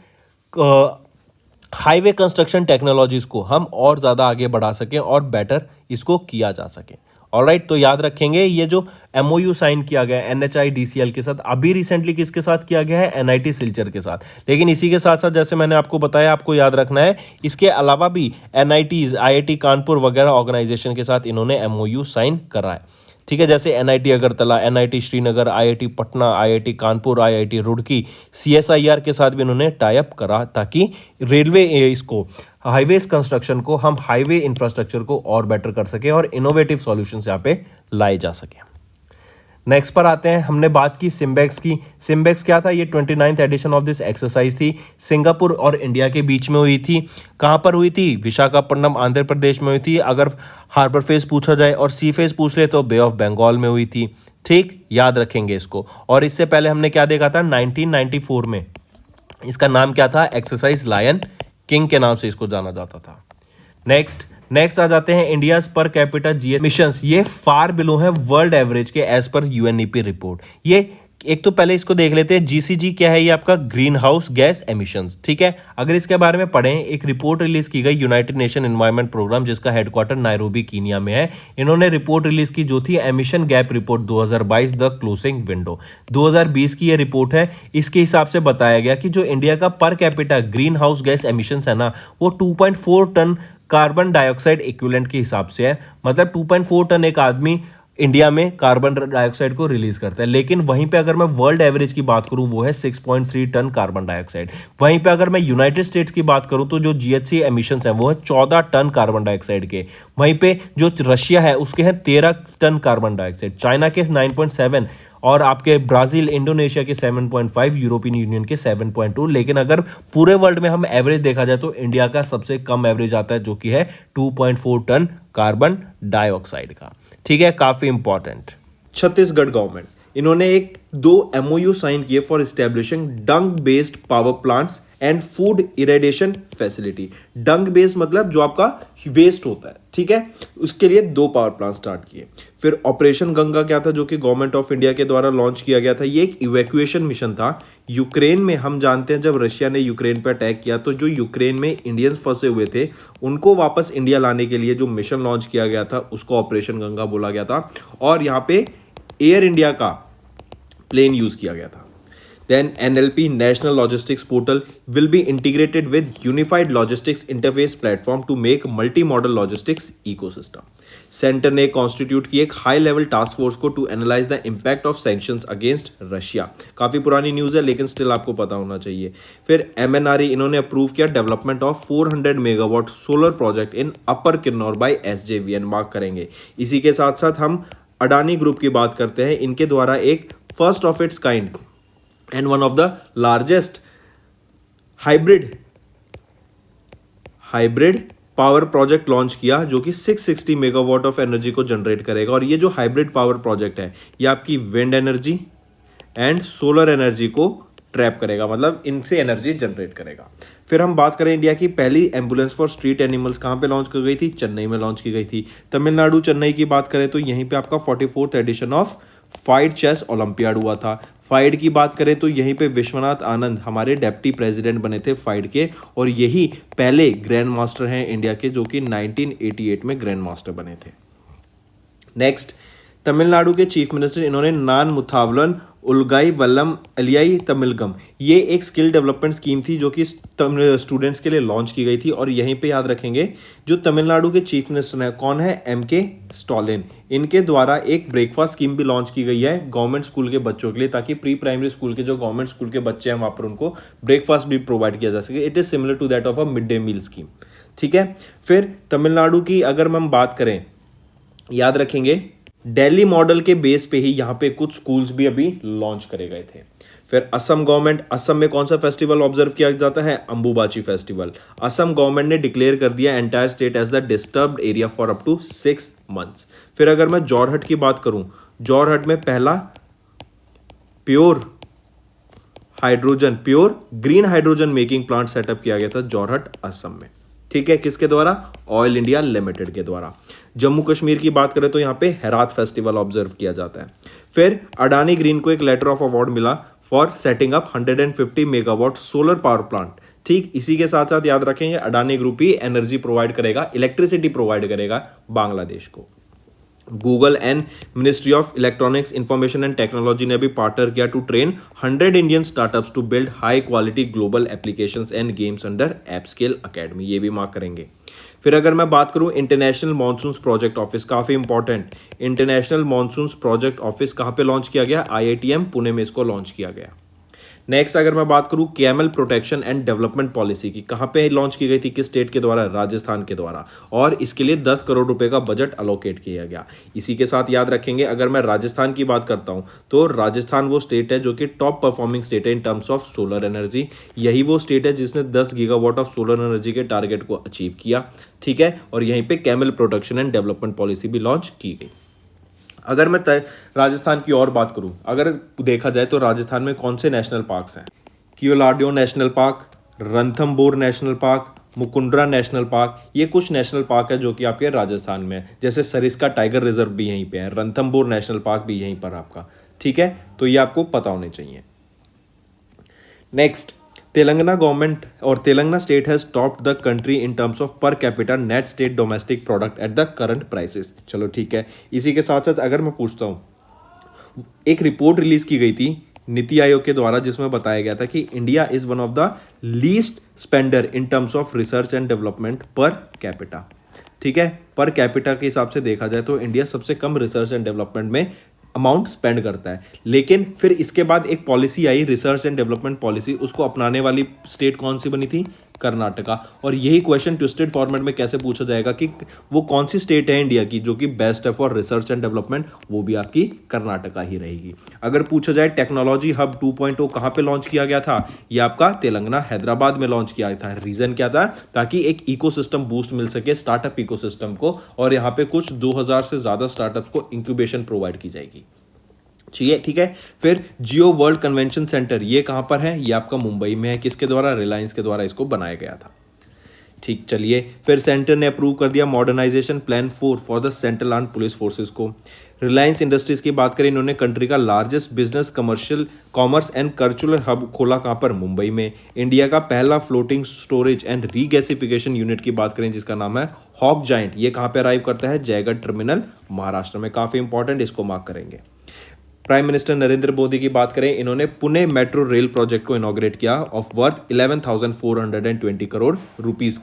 हाईवे कंस्ट्रक्शन टेक्नोलॉजीज को हम और ज़्यादा आगे बढ़ा सकें और बेटर इसको किया जा सके। ऑलराइट, तो याद रखेंगे ये जो MOU साइन किया गया है NHIDCL के साथ, अभी रिसेंटली किसके साथ किया गया है, NIT सिलचर के साथ। लेकिन इसी के साथ साथ जैसे मैंने आपको बताया, आपको याद रखना है, इसके अलावा भी NITs, IIT कानपुर वगैरह ऑर्गेनाइजेशन के साथ इन्होंने MOU साइन करा है। ठीक है, जैसे NIT Agartala, NIT Srinagar, IIT Patna, IIT Kanpur, IIT Roorkee, CSIR के साथ भी उन्होंने टाई अप करा, ताकि रेलवे इसको हाईवेज कंस्ट्रक्शन को, हम हाईवे इंफ्रास्ट्रक्चर को और बेटर कर सके और इनोवेटिव सॉल्यूशंस यहाँ पे लाए जा सके। नेक्स्ट पर आते हैं, हमने बात की सिम्बेक्स की। सिम्बेक्स क्या था, ये 29th edition of this exercise थी, सिंगापुर और इंडिया के बीच में हुई थी। कहाँ पर हुई थी, विशाखापट्टनम आंध्र प्रदेश में हुई थी, अगर हार्बर फेस पूछा जाए, और सी फेस पूछ ले तो बे ऑफ बंगाल में हुई थी। ठीक, याद रखेंगे इसको। और इससे पहले हमने क्या देखा था, 1994 में इसका नाम क्या था, एक्सरसाइज लायन किंग के नाम से इसको जाना जाता था। नेक्स्ट आ जाते हैं, India per capita GS missions, ये फार बिलो है वर्ल्ड एवरेज के एज पर UNEP रिपोर्ट। ये एक तो पहले इसको देख लेते हैं, GCG क्या है, ये आपका ग्रीन हाउस गैस एमिशंस। ठीक है, अगर इसके बारे में पढ़ें, एक रिपोर्ट रिलीज की गई यूनाइटेड नेशन एनवायरनमेंट प्रोग्राम, जिसका हेडक्वार्टर नायरोबी कीनिया में है। इन्होंने रिपोर्ट रिलीज की जो थी emission gap report 2022 the closing window, 2020 की ये रिपोर्ट है। इसके हिसाब से बताया गया कि जो इंडिया का per capita green house gas emissions है ना, वो 2.4 टन कार्बन डाइऑक्साइड इक्विवेलेंट के हिसाब से है। मतलब 2.4 टन एक आदमी इंडिया में कार्बन डाइऑक्साइड को रिलीज करता है। लेकिन वहीं पे अगर मैं वर्ल्ड एवरेज की बात करूं, वो है 6.3 टन कार्बन डाइऑक्साइड। वहीं पे अगर मैं यूनाइटेड स्टेट्स की बात करूं, तो जो GHG एमिशंस हैं वो है 14 टन कार्बन डाइऑक्साइड के। वहीं पे जो रशिया है उसके हैं 13 टन कार्बन डाइऑक्साइड, चाइना के 9.7, और आपके ब्राजील, इंडोनेशिया के 7.5, यूरोपियन यूनियन के 7.2। लेकिन अगर पूरे वर्ल्ड में हम एवरेज देखा जाए तो इंडिया का सबसे कम एवरेज आता है, जो कि है 2.4 टन कार्बन डाइऑक्साइड का। ठीक है, काफी इंपॉर्टेंट। छत्तीसगढ़ गवर्नमेंट, इन्होंने 2 MOU साइन किए for establishing dung based power plants and food irradiation facility. Dung based मतलब जो आपका वेस्ट होता है, ठीक है, उसके लिए 2 पावर प्लांट स्टार्ट किए। फिर ऑपरेशन गंगा क्या था, जो कि गवर्नमेंट ऑफ इंडिया के द्वारा लॉन्च किया गया था। ये एक इवैक्यूएशन मिशन था यूक्रेन में। हम जानते हैं जब रशिया ने यूक्रेन पर अटैक किया, तो जो यूक्रेन में इंडियंस फंसे हुए थे, उनको वापस इंडिया लाने के लिए जो मिशन लॉन्च किया गया था, उसको ऑपरेशन गंगा बोला गया था। और यहाँ पे एयर इंडिया का प्लेन यूज किया गया था। Then NLP, National Logistics Portal, will be integrated with Unified Logistics Interface Platform to make multi-modal logistics ecosystem. Centre ने कॉन्स्टिट्यूट की एक हाई लेवल टास्क फोर्स को to analyse the impact of sanctions against Russia. काफ़ी पुरानी news है, लेकिन still आपको पता होना चाहिए। फिर MNRE, इन्होंने अप्रूव किया development of 400 megawatt solar project in upper Kinnaur by SJVN, mark करेंगे। इसी के साथ साथ हम अडानी ग्रुप की बात करते हैं। इनके द्वारा एक first of its kind and one of the largest hybrid power project launch किया, जो कि 660 मेगावाट ऑफ एनर्जी को जनरेट करेगा। और ये जो हाइब्रिड पावर प्रोजेक्ट है, ये आपकी wind energy and solar energy को ट्रैप करेगा, मतलब इनसे एनर्जी जनरेट करेगा। फिर हम बात करें इंडिया की पहली एम्बुलेंस फॉर स्ट्रीट एनिमल्स कहाँ पे लॉन्च की गई थी, चेन्नई में लॉन्च की गई थी। तमिलनाडु चेन्नई की बात करें तो यहीं पे आपका 44th edition of FIDE chess Olympiad हुआ था। फाइड की बात करें तो यहीं पे विश्वनाथ आनंद हमारे डेप्टी प्रेसिडेंट बने थे फाइड के, और यही पहले ग्रैंड मास्टर हैं इंडिया के जो कि 1988 में ग्रैंड मास्टर बने थे। नेक्स्ट, तमिलनाडु के चीफ मिनिस्टर, इन्होंने नान मुथावलन उलगाई वल्लम अलियाई तमिलगम, ये एक स्किल डेवलपमेंट स्कीम थी जो कि स्टूडेंट्स के लिए लॉन्च की गई थी। और यहीं पे याद रखेंगे जो तमिलनाडु के चीफ मिनिस्टर हैं कौन है, MK स्टालिन, इनके द्वारा एक ब्रेकफास्ट स्कीम भी लॉन्च की गई है गवर्नमेंट स्कूल के बच्चों के लिए, ताकि प्री प्राइमरी स्कूल के जो गवर्नमेंट स्कूल के बच्चे हैं वहां पर उनको ब्रेकफास्ट भी प्रोवाइड किया जा सके। It is similar to that of a mid day meal scheme. ठीक है, फिर तमिलनाडु की अगर हम बात करें, याद रखेंगे दिल्ली मॉडल के बेस पे ही यहाँ पे कुछ स्कूल्स भी अभी लॉन्च करे गए थे। फिर असम गवर्नमेंट, असम में कौन सा फेस्टिवल ऑब्जर्व किया जाता है, अंबुबाची फेस्टिवल। असम गवर्नमेंट ने डिक्लेयर कर दिया entire state as the disturbed area for up to 6 months. फिर अगर मैं जोरहट की बात करूं, जोरहट में पहला pure green hydrogen making plant setup किया गया था जोरहट असम में। ठीक है, किसके द्वारा, ऑयल इंडिया लिमिटेड के द्वारा। जम्मू कश्मीर की बात करें तो यहाँ पे हेरात फेस्टिवल ऑब्जर्व किया जाता है। फिर अडानी ग्रीन को एक लेटर ऑफ अवार्ड मिला for setting up 150 megawatt solar power plant. ठीक, इसी के साथ साथ याद रखेंगे अडानी ग्रुप ही एनर्जी प्रोवाइड करेगा, इलेक्ट्रिसिटी प्रोवाइड करेगा बांग्लादेश को। Google and ministry of electronics information and technology ने भी पार्टनर किया to train 100 Indian startups to build high quality global applications and games under AppScale academy, ये भी मार्क करेंगे। फिर अगर मैं बात करूं इंटरनेशनल मॉनसून्स प्रोजेक्ट ऑफिस, काफी important, international monsoons project office कहां पे लॉन्च किया गया, IITM पुणे में इसको लॉन्च किया गया। नेक्स्ट अगर मैं बात करूं camel protection and development policy की, कहां पे लॉन्च की गई थी, किस स्टेट के द्वारा, राजस्थान के द्वारा, और इसके लिए 10 करोड़ रुपए का बजट अलोकेट किया गया। इसी के साथ याद रखेंगे अगर मैं राजस्थान की बात करता हूं तो राजस्थान वो स्टेट है जो कि टॉप परफॉर्मिंग स्टेट है इन टर्म्स ऑफ सोलर एनर्जी। यही वो स्टेट है जिसने 10 गीगावाट ऑफ सोलर एनर्जी के टारगेट को अचीव किया। ठीक है, और यहीं पे camel protection and development policy भी लॉन्च की गई। अगर मैं राजस्थान की और बात करूं, अगर देखा जाए तो राजस्थान में कौन से नेशनल पार्क्स हैं, Keoladeo national park, Ranthambore national park, Mukundra national park, ये कुछ नेशनल पार्क है जो कि आपके राजस्थान में है। जैसे सरिस्का टाइगर रिजर्व भी यहीं पे है, रणथंबोर नेशनल पार्क भी यहीं पर आपका। ठीक है, तो ये आपको पता होने चाहिए। नेक्स्ट, तेलंगाना गवर्नमेंट और Telangana state has topped the country in terms of per capita net state domestic product at the current prices. चलो ठीक है, इसी के साथ साथ अगर मैं पूछता हूं, एक रिपोर्ट रिलीज की गई थी नीति आयोग के द्वारा जिसमें बताया गया था कि India is one of the least spender in terms of research and development per capita. ठीक है, पर कैपिटा के हिसाब से देखा जाए तो इंडिया सबसे कम रिसर्च एंड डेवलपमेंट में अमाउंट स्पेंड करता है। लेकिन फिर इसके बाद एक policy I, research and development policy, उसको अपनाने वाली स्टेट कौन सी बनी थी, कर्नाटका। और यही क्वेश्चन ट्विस्टेड फॉर्मेट में कैसे पूछा जाएगा कि वो कौन सी स्टेट है इंडिया की जो कि बेस्ट है फॉर रिसर्च एंड डेवलपमेंट, वो भी आपकी कर्नाटका ही रहेगी। अगर पूछा जाए टेक्नोलॉजी हब 2.0 कहाँ पे लॉन्च किया गया था, ये आपका तेलंगाना हैदराबाद में लॉन्च किया था। रीजन क्या था, ताकि एक इकोसिस्टम बूस्ट मिल सके स्टार्टअप इकोसिस्टम को, और यहाँ पे कुछ 2000 से ज्यादा स्टार्टअप को इंक्यूबेशन प्रोवाइड की जाएगी। ठीक है, फिर जियो वर्ल्ड कन्वेंशन सेंटर, ये कहां पर है, ये आपका मुंबई में है। किसके द्वारा, रिलायंस के द्वारा इसको बनाया गया था। ठीक, चलिए, फिर सेंटर ने अप्रूव कर दिया modernisation plan 4 for the Central Armed Police Forces को। रिलायंस इंडस्ट्रीज की बात करें, इन्होंने कंट्री का largest business commercial commerce and cultural hub खोला, कहां पर, मुंबई में। इंडिया का पहला floating storage and regasification unit की बात करें जिसका नाम है हॉक जाइंट, ये कहां पर अराइव करता है, जयगढ़ टर्मिनल महाराष्ट्र में। काफी इंपॉर्टेंट, इसको मार्क करेंगे। प्राइम मिनिस्टर नरेंद्र मोदी की बात करें, इन्होंने पुणे मेट्रो रेल प्रोजेक्ट को इनॉग्रेट किया of worth 11,420 crore rupees.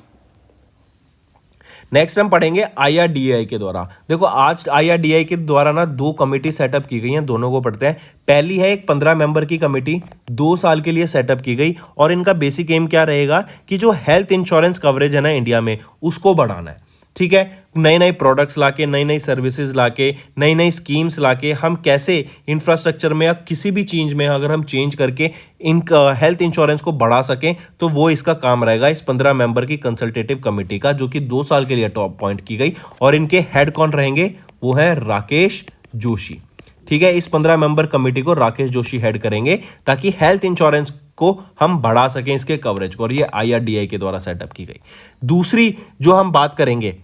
Next हम पढ़ेंगे IRDAI के द्वारा। देखो आज IRDAI के द्वारा ना 2 कमेटी सेटअप की गई हैं, दोनों को पढ़ते हैं। पहली है एक 15 मेंबर की कमेटी, 2 साल के लिए सेटअप की गई, और इनका बेसिक एम क्या रहेगा कि जो हेल्थ इंश्योरेंस कवरेज है ना इंडिया में, उसको बढ़ाना है। ठीक है, नए नए प्रोडक्ट्स लाके, नई नई सर्विसेज लाके, नई नई स्कीम्स लाके हम कैसे इंफ्रास्ट्रक्चर में या किसी भी चीज में अगर हम चेंज करके इन हेल्थ इंश्योरेंस को बढ़ा सकें, तो वो इसका काम रहेगा इस 15 मेंबर की कंसल्टेटिव कमेटी का, जो कि 2 साल के लिए टॉप पॉइंट की गई। और इनके हेड कौन रहेंगे, वो है राकेश जोशी। ठीक है, इस 15 मेंबर कमेटी को राकेश जोशी हेड करेंगे, ताकि हेल्थ इंश्योरेंस को हम बढ़ा सकें, इसके कवरेज को, और ये IRDAI के द्वारा सेटअप की गई। दूसरी जो हम बात करेंगे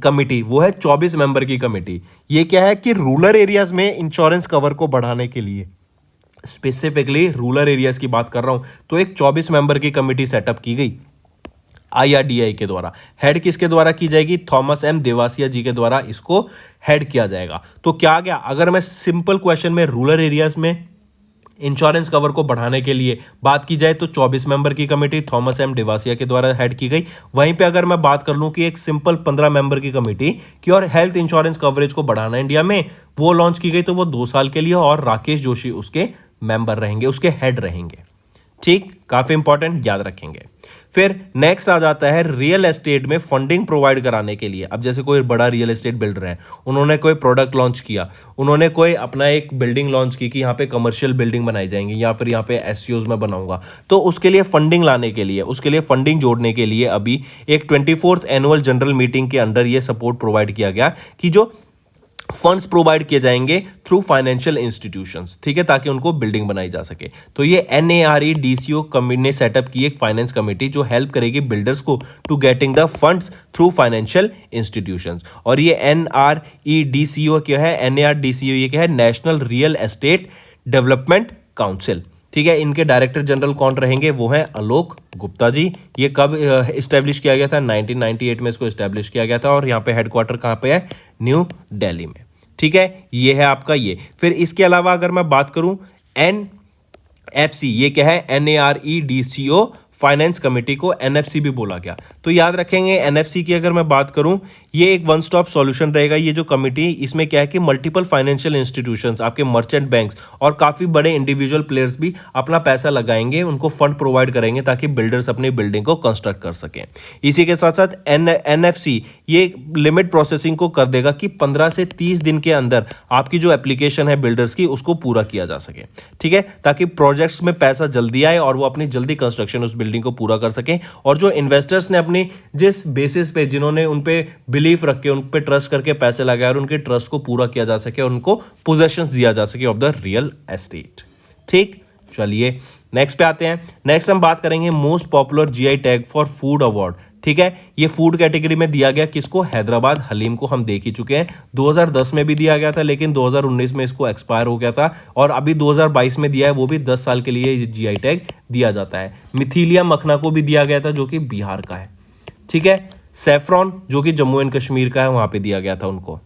कमिटी, वो है 24 मेंबर की कमेटी। ये क्या है कि रूरल एरियाज में इंश्योरेंस कवर को बढ़ाने के लिए स्पेसिफिकली रूरल एरियाज की बात कर रहा हूं, तो एक 24 मेंबर की कमेटी सेटअप की गई IRDAI के द्वारा। हेड किसके द्वारा की जाएगी? थॉमस एम देवासिया जी के द्वारा इसको हेड किया जाएगा। तो क्या आ गया, अगर मैं सिंपल क्वेश्चन में रूरल एरियाज में इंश्योरेंस कवर को बढ़ाने के लिए बात की जाए तो 24 मेंबर की कमेटी थॉमस एम देवासिया के द्वारा हेड की गई। वहीं पे अगर मैं बात कर लूं कि एक सिंपल 15 मेंबर की कमेटी की और हेल्थ इंश्योरेंस कवरेज को बढ़ाना इंडिया में, वो लॉन्च की गई, तो वो 2 साल के लिए, और राकेश जोशी उसके मेंबर रहेंगे, उसके हेड रहेंगे। ठीक, काफी इंपॉर्टेंट, याद रखेंगे। फिर नेक्स्ट आ जाता है रियल एस्टेट में फंडिंग प्रोवाइड कराने के लिए। अब जैसे कोई बड़ा रियल एस्टेट बिल्डर है, उन्होंने कोई प्रोडक्ट लॉन्च किया, उन्होंने कोई अपना एक बिल्डिंग लॉन्च की कि यहाँ पे कमर्शियल बिल्डिंग बनाई जाएंगी या फिर यहाँ पे SCOs में बनाऊंगा, तो उसके लिए फंडिंग लाने के लिए, उसके लिए फंडिंग जोड़ने के लिए अभी एक 24th एनुअल जनरल मीटिंग के अंडर ये सपोर्ट प्रोवाइड किया गया कि जो फंड्स प्रोवाइड किए जाएंगे थ्रू फाइनेंशियल इंस्टीट्यूशंस, ठीक है, ताकि उनको बिल्डिंग बनाई जा सके। तो ये NAREDCO कमेटी ने सेटअप की एक फाइनेंस कमेटी जो हेल्प करेगी बिल्डर्स को to getting the funds through financial institutions. और ये NREDCO क्या है? NARDCO ये क्या है? National Real Estate Development Council, ठीक है। इनके डायरेक्टर जनरल कौन रहेंगे? वो हैं आलोक गुप्ता जी। ये कब इस्टेब्लिश किया गया था? 1998 में इसको इस्टेब्लिश किया गया था, और यहाँ पे हेडक्वार्टर कहाँ पे है? न्यू दिल्ली में, ठीक है। ये है आपका ये। फिर इसके अलावा अगर मैं बात करूं NFC, ये क्या है? NAREDCO फाइनेंस कमेटी को NFC भी बोला गया। तो याद रखेंगे NFC की अगर मैं बात करूं, ये एक वन स्टॉप सॉल्यूशन रहेगा। ये जो कमेटी, इसमें क्या है कि मल्टीपल फाइनेंशियल इंस्टीट्यूशंस, आपके मर्चेंट बैंक्स और काफ़ी बड़े इंडिविजुअल प्लेयर्स भी अपना पैसा लगाएंगे, उनको फंड प्रोवाइड करेंगे ताकि बिल्डर्स अपनी बिल्डिंग को कंस्ट्रक्ट कर सकें। इसी के साथ साथ NFC ये लिमिट प्रोसेसिंग को कर देगा कि 15 से 30 दिन के अंदर आपकी जो एप्लीकेशन है बिल्डर्स की, उसको पूरा किया जा सके, ठीक है, ताकि प्रोजेक्ट्स में पैसा जल्दी आए और वो अपनी जल्दी कंस्ट्रक्शन उस बिल्डिंग को पूरा कर सकें। और जो इन्वेस्टर्स ने अपनी जिस बेसिस पे, जिन्होंने उन पे बिलीफ रख के, उन पे ट्रस्ट करके पैसे लगाए और उनके ट्रस्ट को पूरा किया जा सके, उनको पोजेशंस दिया जा सके ऑफ द रियल एस्टेट। ठीक, चलिए नेक्स्ट पे आते हैं। नेक्स्ट हम बात करेंगे most popular GI tag for food award, ठीक है। ये फूड कैटेगरी में दिया गया किसको? हैदराबाद हलीम को हम देख ही चुके हैं। 2010 में भी दिया गया था, लेकिन 2019 में इसको एक्सपायर हो गया था, और अभी 2022 में दिया है, वो भी 10 साल के लिए ये GI टैग दिया जाता है। मिथिलिया मखना को भी दिया गया था, जो कि बिहार का है, ठीक है। सैफरॉन जो कि जम्मू एंड कश्मीर का है, वहां पे दिया गया था उनको।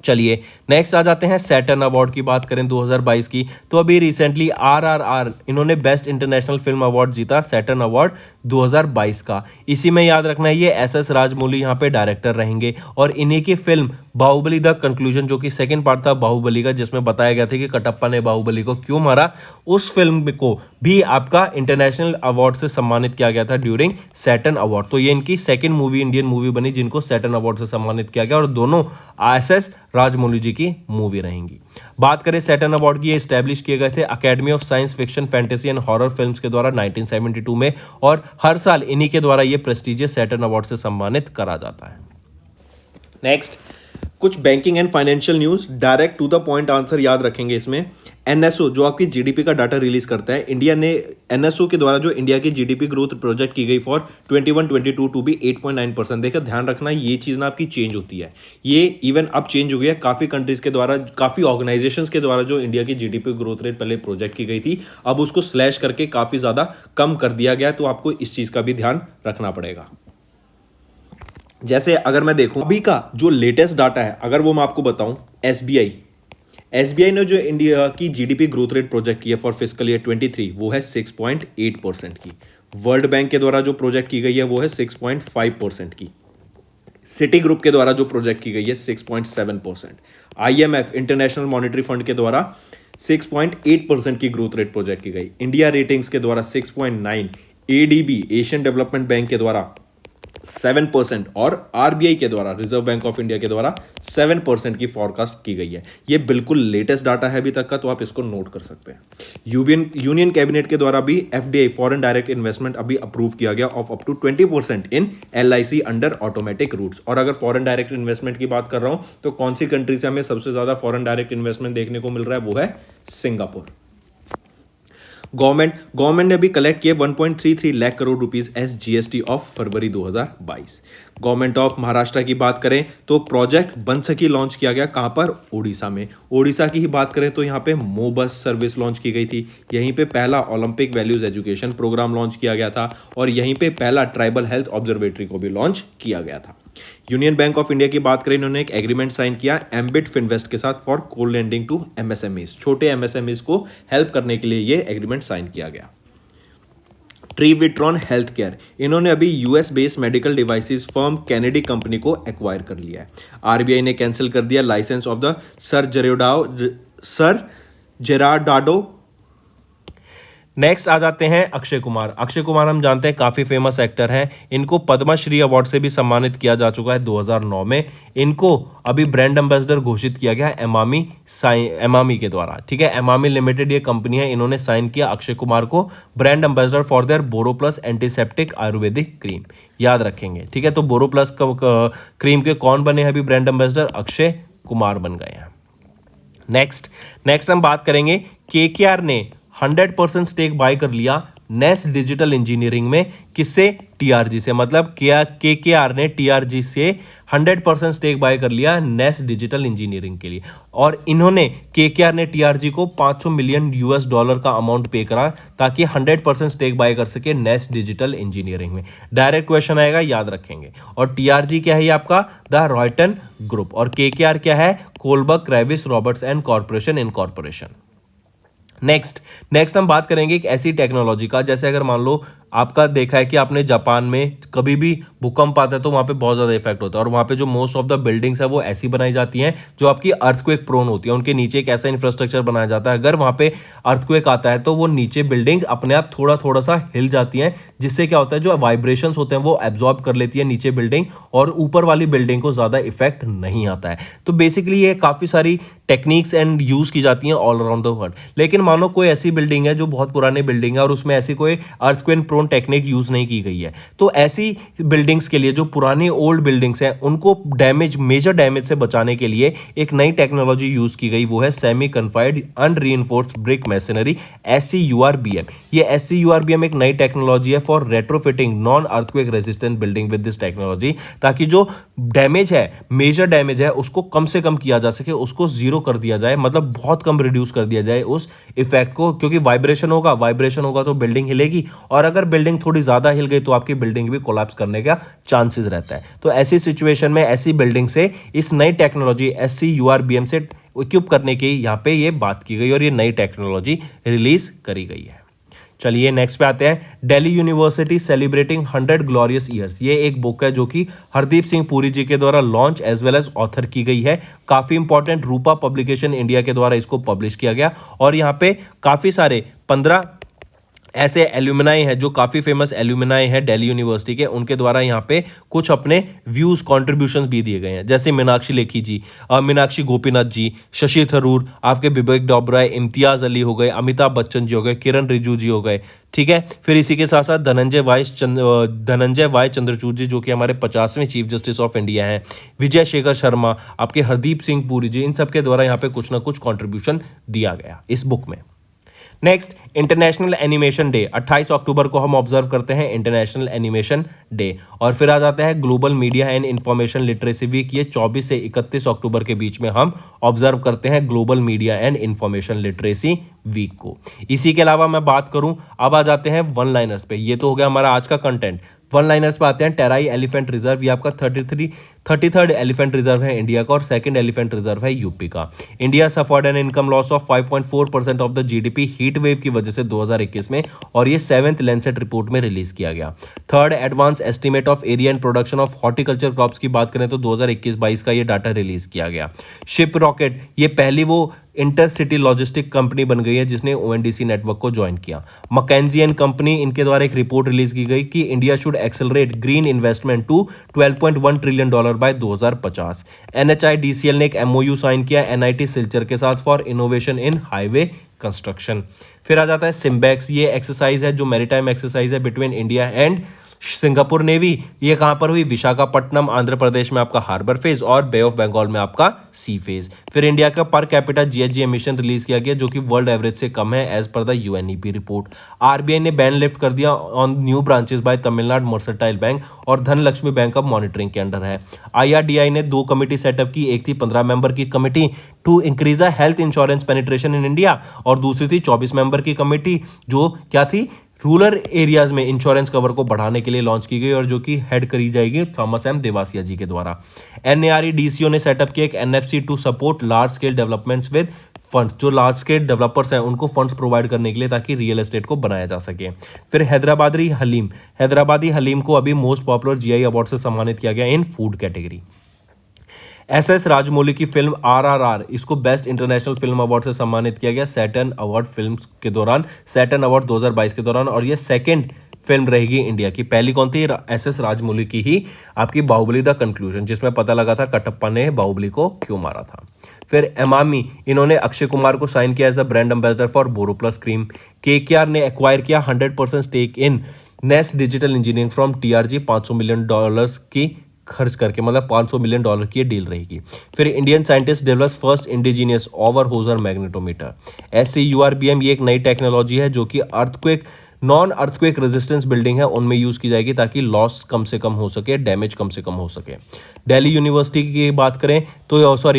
चलिए नेक्स्ट आ जाते हैं सैटर्न अवार्ड की बात करें 2022 की, तो अभी रिसेंटली RRR इन्होंने बेस्ट इंटरनेशनल फिल्म अवार्ड जीता, सैटर्न अवार्ड 2022 का। इसी में याद रखना है ये SS राजमौली यहाँ पे डायरेक्टर रहेंगे, और इन्हीं की फिल्म बाहुबली द कंक्लूजन, जो कि सेकंड पार्ट था बाहुबली का, जिसमें बताया गया था कि कटप्पा ने बाहुबली को क्यों मारा, उस फिल्म को भी आपका इंटरनेशनल अवार्ड से सम्मानित किया गया था ड्यूरिंग सैटर्न अवार्ड। तो ये इनकी सेकंड मूवी, इंडियन मूवी बनी जिनको सैटर्न अवार्ड से सम्मानित किया गया, और दोनों SS राजमौली जी की मूवी रहेंगी। बात करें सैटर्न अवार्ड की, ये स्टैब्लिश किए गए थे academy of science fiction, fantasy and horror films के द्वारा 1972 में, और हर साल इन्हीं के द्वारा ये प्रेस्टिजियस सैटर्न अवार्ड से सम्मानित करा जाता है। नेक्स्ट, कुछ banking and financial news, direct to the point answer याद रखेंगे इसमें। NSO जो आपकी GDP का डाटा रिलीज करता है, इंडिया ने NSO के द्वारा जो इंडिया की GDP ग्रोथ प्रोजेक्ट की गई फॉर 21-22 टू बी 8.9%। देखिए ध्यान रखना, ये चीज़ ना आपकी चेंज होती है, ये इवन अब चेंज हो गया है। काफ़ी कंट्रीज के द्वारा, काफ़ी ऑर्गेनाइजेशंस के द्वारा जो इंडिया की GDP ग्रोथ रेट पहले प्रोजेक्ट की गई थी, अब उसको स्लैश करके काफ़ी ज़्यादा कम कर दिया गया, तो आपको इस चीज़ का भी ध्यान रखना पड़ेगा। जैसे अगर मैं देखूं अभी का जो लेटेस्ट डाटा है, अगर वो मैं आपको बताऊं, SBI ने जो इंडिया की GDP ग्रोथ रेट प्रोजेक्ट की है फॉर फिस्कल ईयर 23, वो है 6.8% की। वर्ल्ड बैंक के द्वारा जो प्रोजेक्ट की गई है वो है 6.5% की। सिटी ग्रुप के द्वारा जो प्रोजेक्ट की गई है 6.7%। IMF इंटरनेशनल मॉनेटरी फंड के द्वारा 6.8% की ग्रोथ रेट प्रोजेक्ट की गई। इंडिया रेटिंग्स के द्वारा 6.9, ADB एशियन डेवलपमेंट बैंक के द्वारा 7%, और RBI के द्वारा, रिजर्व बैंक ऑफ इंडिया के द्वारा 7% की फॉरकास्ट की गई है। ये बिल्कुल लेटेस्ट डाटा है अभी तक का, तो आप इसको नोट कर सकते हैं। यूनियन कैबिनेट के द्वारा भी FDI फॉरेन डायरेक्ट इन्वेस्टमेंट अभी अप्रूव किया गया of up to 20% in LIC under automatic routes. और अगर फॉरेन डायरेक्ट इन्वेस्टमेंट की बात कर रहा हूं, तो कौन सी कंट्री से हमें सबसे ज्यादा फॉरेन डायरेक्ट इन्वेस्टमेंट देखने को मिल रहा है? वो है सिंगापुर। गवर्नमेंट ने भी कलेक्ट किए 1.33 lakh crore rupees S GST of February 2022। Government of Maharashtra की बात करें तो प्रोजेक्ट बंसकी लॉन्च किया गया, कहाँ पर? ओडिशा में। ओडिशा की ही बात करें तो यहाँ पे मोबस सर्विस लॉन्च की गई थी। यहीं पे पहला Olympic values education programme launch किया गया था और यहीं पे पहला ट्राइबल हेल्थ ऑब्जर्वेटरी को भी लॉन्च किया गया था। यूनियन बैंक ऑफ इंडिया की बात करें, इन्होंने एक एग्रीमेंट साइन किया एम्बिट फिनवेस्ट के साथ फॉर को लेंडिंग टू एमएसएमईज। छोटे एमएसएमईज को हेल्प करने के लिए ये एग्रीमेंट साइन किया गया। ट्रीविट्रॉन हेल्थ केयर, इन्होंने अभी US based medical devices firm Kennedy company को एक्वायर कर लिया है। आरबीआई ने कैंसिल कर दिया licence of the Sarjeraodada. Next आ जाते हैं अक्षय कुमार। अक्षय कुमार हम जानते हैं काफ़ी फेमस एक्टर हैं। इनको पद्मश्री अवार्ड से भी सम्मानित किया जा चुका है 2009 में। इनको अभी ब्रांड एम्बेसडर घोषित किया गया है एमामी के द्वारा। ठीक है, एमामी लिमिटेड ये कंपनी है, इन्होंने साइन किया अक्षय कुमार को brand ambassador for their Boroplus antiseptic Ayurvedic cream. याद रखेंगे, ठीक है। तो बोरोप्लस क्रीम के कौन बने हैं अभी ब्रांड एम्बेसडर? अक्षय कुमार बन गए हैं। नेक्स्ट हम बात करेंगे केकेआर ने 100% स्टेक बाय कर लिया नेस्ट डिजिटल इंजीनियरिंग में। किससे? टीआरजी से। मतलब केकेआर ने टीआरजी से 100% स्टेक बाय कर लिया नेस्ट डिजिटल इंजीनियरिंग के लिए। और इन्होंने केकेआर ने टीआरजी को $500 मिलियन का अमाउंट पे करा ताकि 100% स्टेक बाय कर सके नेस्ट डिजिटल इंजीनियरिंग में। डायरेक्ट क्वेश्चन आएगा, याद रखेंगे। और टीआरजी क्या है? ये आपका द रॉयटन ग्रुप। और केकेआर क्या है? Kohlberg crevice Roberts and corporation incorporation. Next हम बात करेंगे एक ऐसी टेक्नोलॉजी का, जैसे अगर मान लो आपका देखा है कि आपने जापान में कभी भी भूकंप आता है तो वहाँ पे बहुत ज़्यादा इफेक्ट होता है। और वहाँ पे जो मोस्ट ऑफ द बिल्डिंग्स है वो ऐसी बनाई जाती हैं जो आपकी अर्थक्वेक प्रोन होती है। उनके नीचे एक ऐसा इंफ्रास्ट्रक्चर बनाया जाता है, अगर वहाँ पे अर्थक्वेक आता है तो वो नीचे बिल्डिंग अपने आप थोड़ा सा हिल जाती हैं, जिससे क्या होता है जो वाइब्रेशन होते हैं वो एब्जॉर्ब कर लेती है नीचे बिल्डिंग, और ऊपर वाली बिल्डिंग को ज़्यादा इफेक्ट नहीं आता है। तो बेसिकली ये काफ़ी सारी टेक्निक्स एंड यूज़ की जाती हैं ऑल अराउंड द वर्ल्ड। लेकिन मानो कोई ऐसी बिल्डिंग है जो बहुत पुरानी बिल्डिंग है और उसमें ऐसी कोई अर्थक्वेक प्रोन टेक्निक यूज नहीं की गई है, तो ऐसी बिल्डिंग्स के लिए, जो पुरानी ओल्ड बिल्डिंग्स हैं, उनको मेजर डैमेज से बचाने के लिए एक नई टेक्नोलॉजी यूज की गई, वो है semi confined unreinforced brick masonry, SCURBM। ये SCURBM एक नई टेक्नोलॉजी है for retrofitting non earthquake resistant building with this technology, ताकि जो डैमेज है, मेजर डैमेज है, उसको कम से कम किया जा सके, उसको जीरो कर दिया जाए, मतलब बहुत कम रिड्यूस कर दिया जाए उस इफेक्ट को। क्योंकि वाइब्रेशन होगा तो बिल्डिंग हिलेगी, और अगर बिल्डिंग थोड़ी ज्यादा हिल गई तो आपकी बिल्डिंग भी कोलैप्स करने का चांसेस रहता है। तो ऐसी सिचुएशन में ऐसी बिल्डिंग से इस नई टेक्नोलॉजी SCURBM से इक्विप करने की यहाँ पे ये बात की गई और ये नई टेक्नोलॉजी रिलीज करी गई है। चलिए नेक्स्ट पे आते हैं। Delhi university celebrating 100 glorious years. ये एक बुक है जो कि हरदीप सिंह पुरी जी के द्वारा launch as well as author की गई है। काफी इंपॉर्टेंट, रूपा पब्लिकेशन इंडिया के द्वारा इसको पब्लिश किया गया। और यहाँ पे काफी सारे 15 ऐसे एल्यूमिनाई हैं जो काफ़ी फेमस एल्यूमिनाई हैं दिल्ली यूनिवर्सिटी के, उनके द्वारा यहाँ पे कुछ अपने व्यूज़ कॉन्ट्रीब्यूशंस भी दिए गए हैं। जैसे मीनाक्षी लेखी जी, मीनाक्षी गोपीनाथ जी, शशि थरूर, आपके विवेक डोबराय, इम्तियाज़ अली हो गए, अमिताभ बच्चन जी हो गए, किरण रिजिजू जी हो गए। ठीक है, फिर इसी के साथ साथ धनंजय वाई चंद्रचूड़ जी जो कि हमारे 50वें चीफ जस्टिस ऑफ इंडिया हैं, विजय शेखर शर्मा, आपके हरदीप सिंह पुरी जी, इन सब के द्वारा यहाँ पे कुछ ना कुछ कॉन्ट्रीब्यूशन दिया गया इस बुक में। नेक्स्ट, इंटरनेशनल एनिमेशन डे 28 अक्टूबर को हम ऑब्जर्व करते हैं इंटरनेशनल एनिमेशन डे। और फिर आ जाता है global media and information literacy week, ये 24 से 31 अक्टूबर के बीच में हम ऑब्जर्व करते हैं global media and information literacy week को। इसी के अलावा मैं बात करूं, अब आ जाते हैं वन लाइनर्स पे। ये तो हो गया हमारा आज का कंटेंट। वन लाइनर्स पे आते हैं। टेराई एलिफेंट रिजर्व, ये आपका 33rd एलिफेंट रिजर्व है इंडिया का, और सेकंड एलिफेंट रिजर्व है यूपी का। India suffered an income loss of 5.4% of the GDP heat wave की वजह से 2021 में, और ये 7th लैंसेट रिपोर्ट में रिलीज किया गया। Third, advance estimate of area and production of horticulture crops की बात करें तो 2021-22 का ये डाटा रिलीज किया गया। शिप रॉकेट, ये पहली वो इंटरसिटी लॉजिस्टिक कंपनी बन गई है जिसने ONDC नेटवर्क को ज्वाइन किया। मैकेंजी एंड कंपनी, इनके द्वारा एक रिपोर्ट रिलीज की गई कि India should accelerate green investment to $12.1 trillion by 2050। NHIDCL ने एक MOU साइन किया NIT सिलचर के साथ for innovation in highway construction. फिर आ जाता है सिम्बैक्स, ये एक्सरसाइज है जो मैरीटाइम एक्सरसाइज है between India and Singapore navy, ये कहां पर हुई, विशाखापट्टनम आंध्र प्रदेश में आपका हार्बर फेज, और बे ऑफ बंगाल में आपका सी फेज। फिर इंडिया का per capita GHG emission release किया गया जो कि वर्ल्ड एवरेज से कम है as per the UNEP report. RBI ने बैन लिफ्ट कर दिया on new branches by Tamil Nadu mercantile bank और धनलक्ष्मी बैंक अब मॉनिटरिंग के अंडर है। आईआरडीआई ने 2 कमेटी सेटअप की, एक थी 15 मेंबर की committee to increase the health insurance penetration in India, और दूसरी थी 24 मेंबर की कमेटी जो क्या थी, रूरल एरियाज में इंश्योरेंस कवर को बढ़ाने के लिए लॉन्च की गई और जो कि हेड करी जाएगी थॉमस एम देवासिया जी के द्वारा। एनएआरई डीसीओ ने सेटअप किया एक NFC to support large scale developments with funds, जो लार्ज स्केल डेवलपर्स हैं उनको फंड्स प्रोवाइड करने के लिए ताकि रियल एस्टेट को बनाया जा सके। फिर हैदराबादी हलीम को अभी मोस्ट पॉपुलर जीआई अवार्ड से सम्मानित किया गया इन फूड कैटेगरी। एस राजमौली की फिल्म आरआरआर, इसको बेस्ट इंटरनेशनल फिल्म अवार्ड से सम्मानित किया गया सैटर्न अवार्ड फिल्म के दौरान, सैटर्न अवार्ड 2022 के दौरान, और ये सेकंड फिल्म रहेगी इंडिया की। पहली कौन थी, एस राजमौली की ही आपकी बाहुबली द कंक्लूजन, जिसमें पता लगा था कटप्पा ने बाहुबली को क्यों मारा था। फिर एमामी, इन्होंने अक्षय कुमार को साइन किया as the brand ambassador for Boroplus cream. KKR ने एक्वायर किया 100% stake in Nest Digital Engineering from TRG, $500 million की खर्च करके, मतलब $500 मिलियन की डील रहेगी। फिर Indian scientist develops first indigenous over hosier magnetometer. SCURBM, ये एक नई टेक्नोलॉजी है जो कि नॉन अर्थक्वेक रेजिस्टेंस बिल्डिंग है उनमें यूज की जाएगी ताकि लॉस कम से कम हो सके, डैमेज कम से कम हो सके। दिल्ली यूनिवर्सिटी की बात करें तो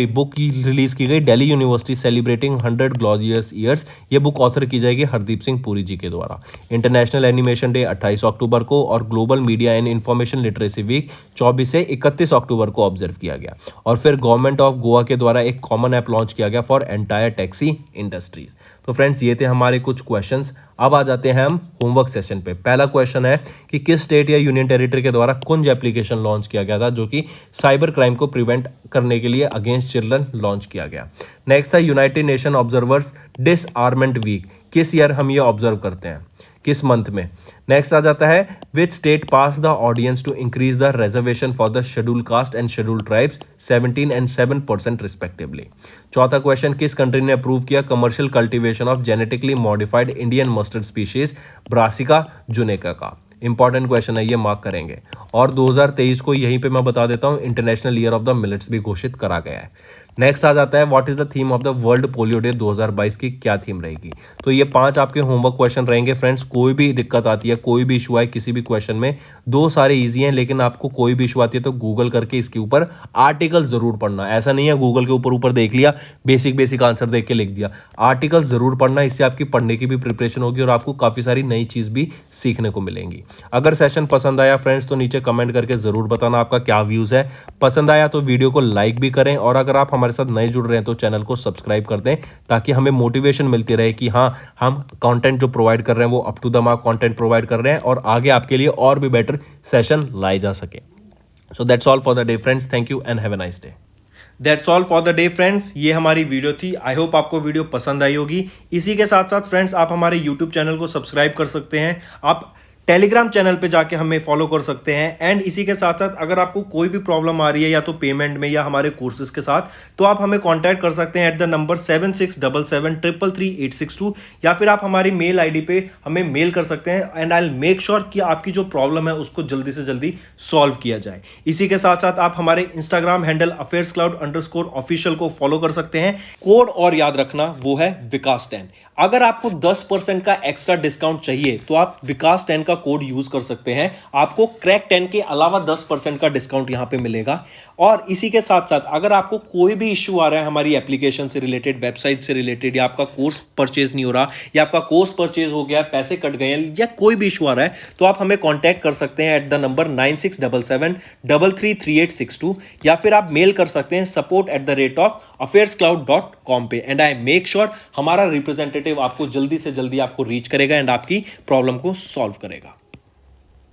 बुक रिलीज की गई, Delhi university celebrating 100 glorious years, ये बुक ऑथर की जाएगी हरदीप सिंह पुरी जी के द्वारा। इंटरनेशनल एनिमेशन डे 28 अक्टूबर को और global media and information literacy week 24 से 31 अक्टूबर को ऑब्जर्व किया गया। और फिर गवर्नमेंट ऑफ गोवा के द्वारा एक कॉमन ऐप लॉन्च किया गया फॉर एंटायर टैक्सी इंडस्ट्रीज। तो फ्रेंड्स, ये थे हमारे कुछ क्वेश्चंस। अब आ जाते हैं हम होमवर्क सेशन पे। पहला क्वेश्चन है कि किस स्टेट या यूनियन टेरिटरी के द्वारा कुंज एप्लीकेशन लॉन्च किया गया था जो कि साइबर क्राइम को प्रिवेंट करने के लिए अगेंस्ट चिल्ड्रन लॉन्च किया गया। नेक्स्ट था यूनाइटेड नेशन ऑब्जर्वर्स डिसआर्मेंट वीक, किस ईयर हम ये ऑब्जर्व करते हैं, किस मंथ में। नेक्स्ट आ जाता है which state pass the ordinance to increase the reservation for the schedule caste and schedule tribes 17 and 7% respectively. चौथा क्वेश्चन, किस कंट्री ने अप्रूव किया commercial cultivation of genetically modified Indian mustard species Brassica juncea का। Important question है, ये mark करेंगे। और 2023 को यहीं पे मैं बता देता हूँ international year of the millets भी घोषित करा गया है। नेक्स्ट आ जाता है what is the theme of the world polio day 2022 की क्या थीम रहेगी। तो ये 5 आपके होमवर्क क्वेश्चन रहेंगे फ्रेंड्स। कोई भी दिक्कत आती है, कोई भी इशू आए किसी भी क्वेश्चन में, 2 सारे इजी हैं, लेकिन आपको कोई भी इशू आती है तो गूगल करके इसके ऊपर आर्टिकल जरूर पढ़ना। ऐसा नहीं है गूगल के ऊपर देख लिया, बेसिक आंसर देख के लिख दिया। आर्टिकल जरूर पढ़ना, इससे आपकी पढ़ने की भी प्रिपरेशन होगी और आपको काफी सारी नई चीज भी सीखने को मिलेंगी। अगर सेशन पसंद आया फ्रेंड्स तो नीचे कमेंट करके जरूर बताना आपका क्या व्यूज है। पसंद आया तो वीडियो को लाइक भी करें, और अगर आप हमारे साथ नए जुड़ रहे हैं तो चैनल को सब्सक्राइब कर दें ताकि हमें मोटिवेशन मिलती रहे कि हाँ, हम कंटेंट जो प्रोवाइड कर रहे हैं वो up to the mark content provide कर रहे हैं और आगे आपके लिए और भी बेटर सेशन लाए जा सके। So that's all for the day friends, thank you and have a nice day. That's all for the day friends, ये हमारी वीडियो थी। आई होप आपको वीडियो पसंद आई होगी। इसी के साथ साथ फ्रेंड्स, आप हमारे यूट्यूब चैनल को सब्सक्राइब कर सकते हैं, आप टेलीग्राम चैनल पे जाके हमें फॉलो कर सकते हैं। एंड इसी के साथ साथ अगर आपको कोई भी प्रॉब्लम आ रही है या तो पेमेंट में या हमारे कोर्सेज के साथ, तो आप हमें कांटेक्ट कर सकते हैं एट द नंबर 7677333862, या फिर आप हमारी मेल आईडी पे हमें मेल कर सकते हैं and I will make sure कि आपकी जो प्रॉब्लम है उसको जल्दी से जल्दी सॉल्व किया जाए। इसी के साथ साथ आप हमारे इंस्टाग्राम हैंडल affairscloud_official को फॉलो कर सकते हैं। कोड और याद रखना, वो है विकास 10। अगर आपको 10% का एक्स्ट्रा डिस्काउंट चाहिए तो आप विकास 10 का कोड यूज कर सकते हैं, आपको क्रैक 10 के अलावा 10% का डिस्काउंट यहां पे मिलेगा। और इसी के साथ साथ अगर आपको कोई भी इश्यू आ रहा है हमारी एप्लीकेशन से रिलेटेड, वेबसाइट से रिलेटेड, या आपका कोर्स परचेज नहीं हो रहा, या आपका कोर्स परचेज हो गया, पैसे कट गए हैं, या कोई भी इशू आ रहा है, तो आप हमें कॉन्टैक्ट कर सकते हैं एट द नंबर 9677333862, या फिर आप मेल कर सकते हैं support@affairscloud.com पे। एंड आई मेक श्योर हमारा रिप्रेजेंटेटिव आपको जल्दी से जल्दी आपको रीच करेगा एंड आपकी प्रॉब्लम को सॉल्व करेगा।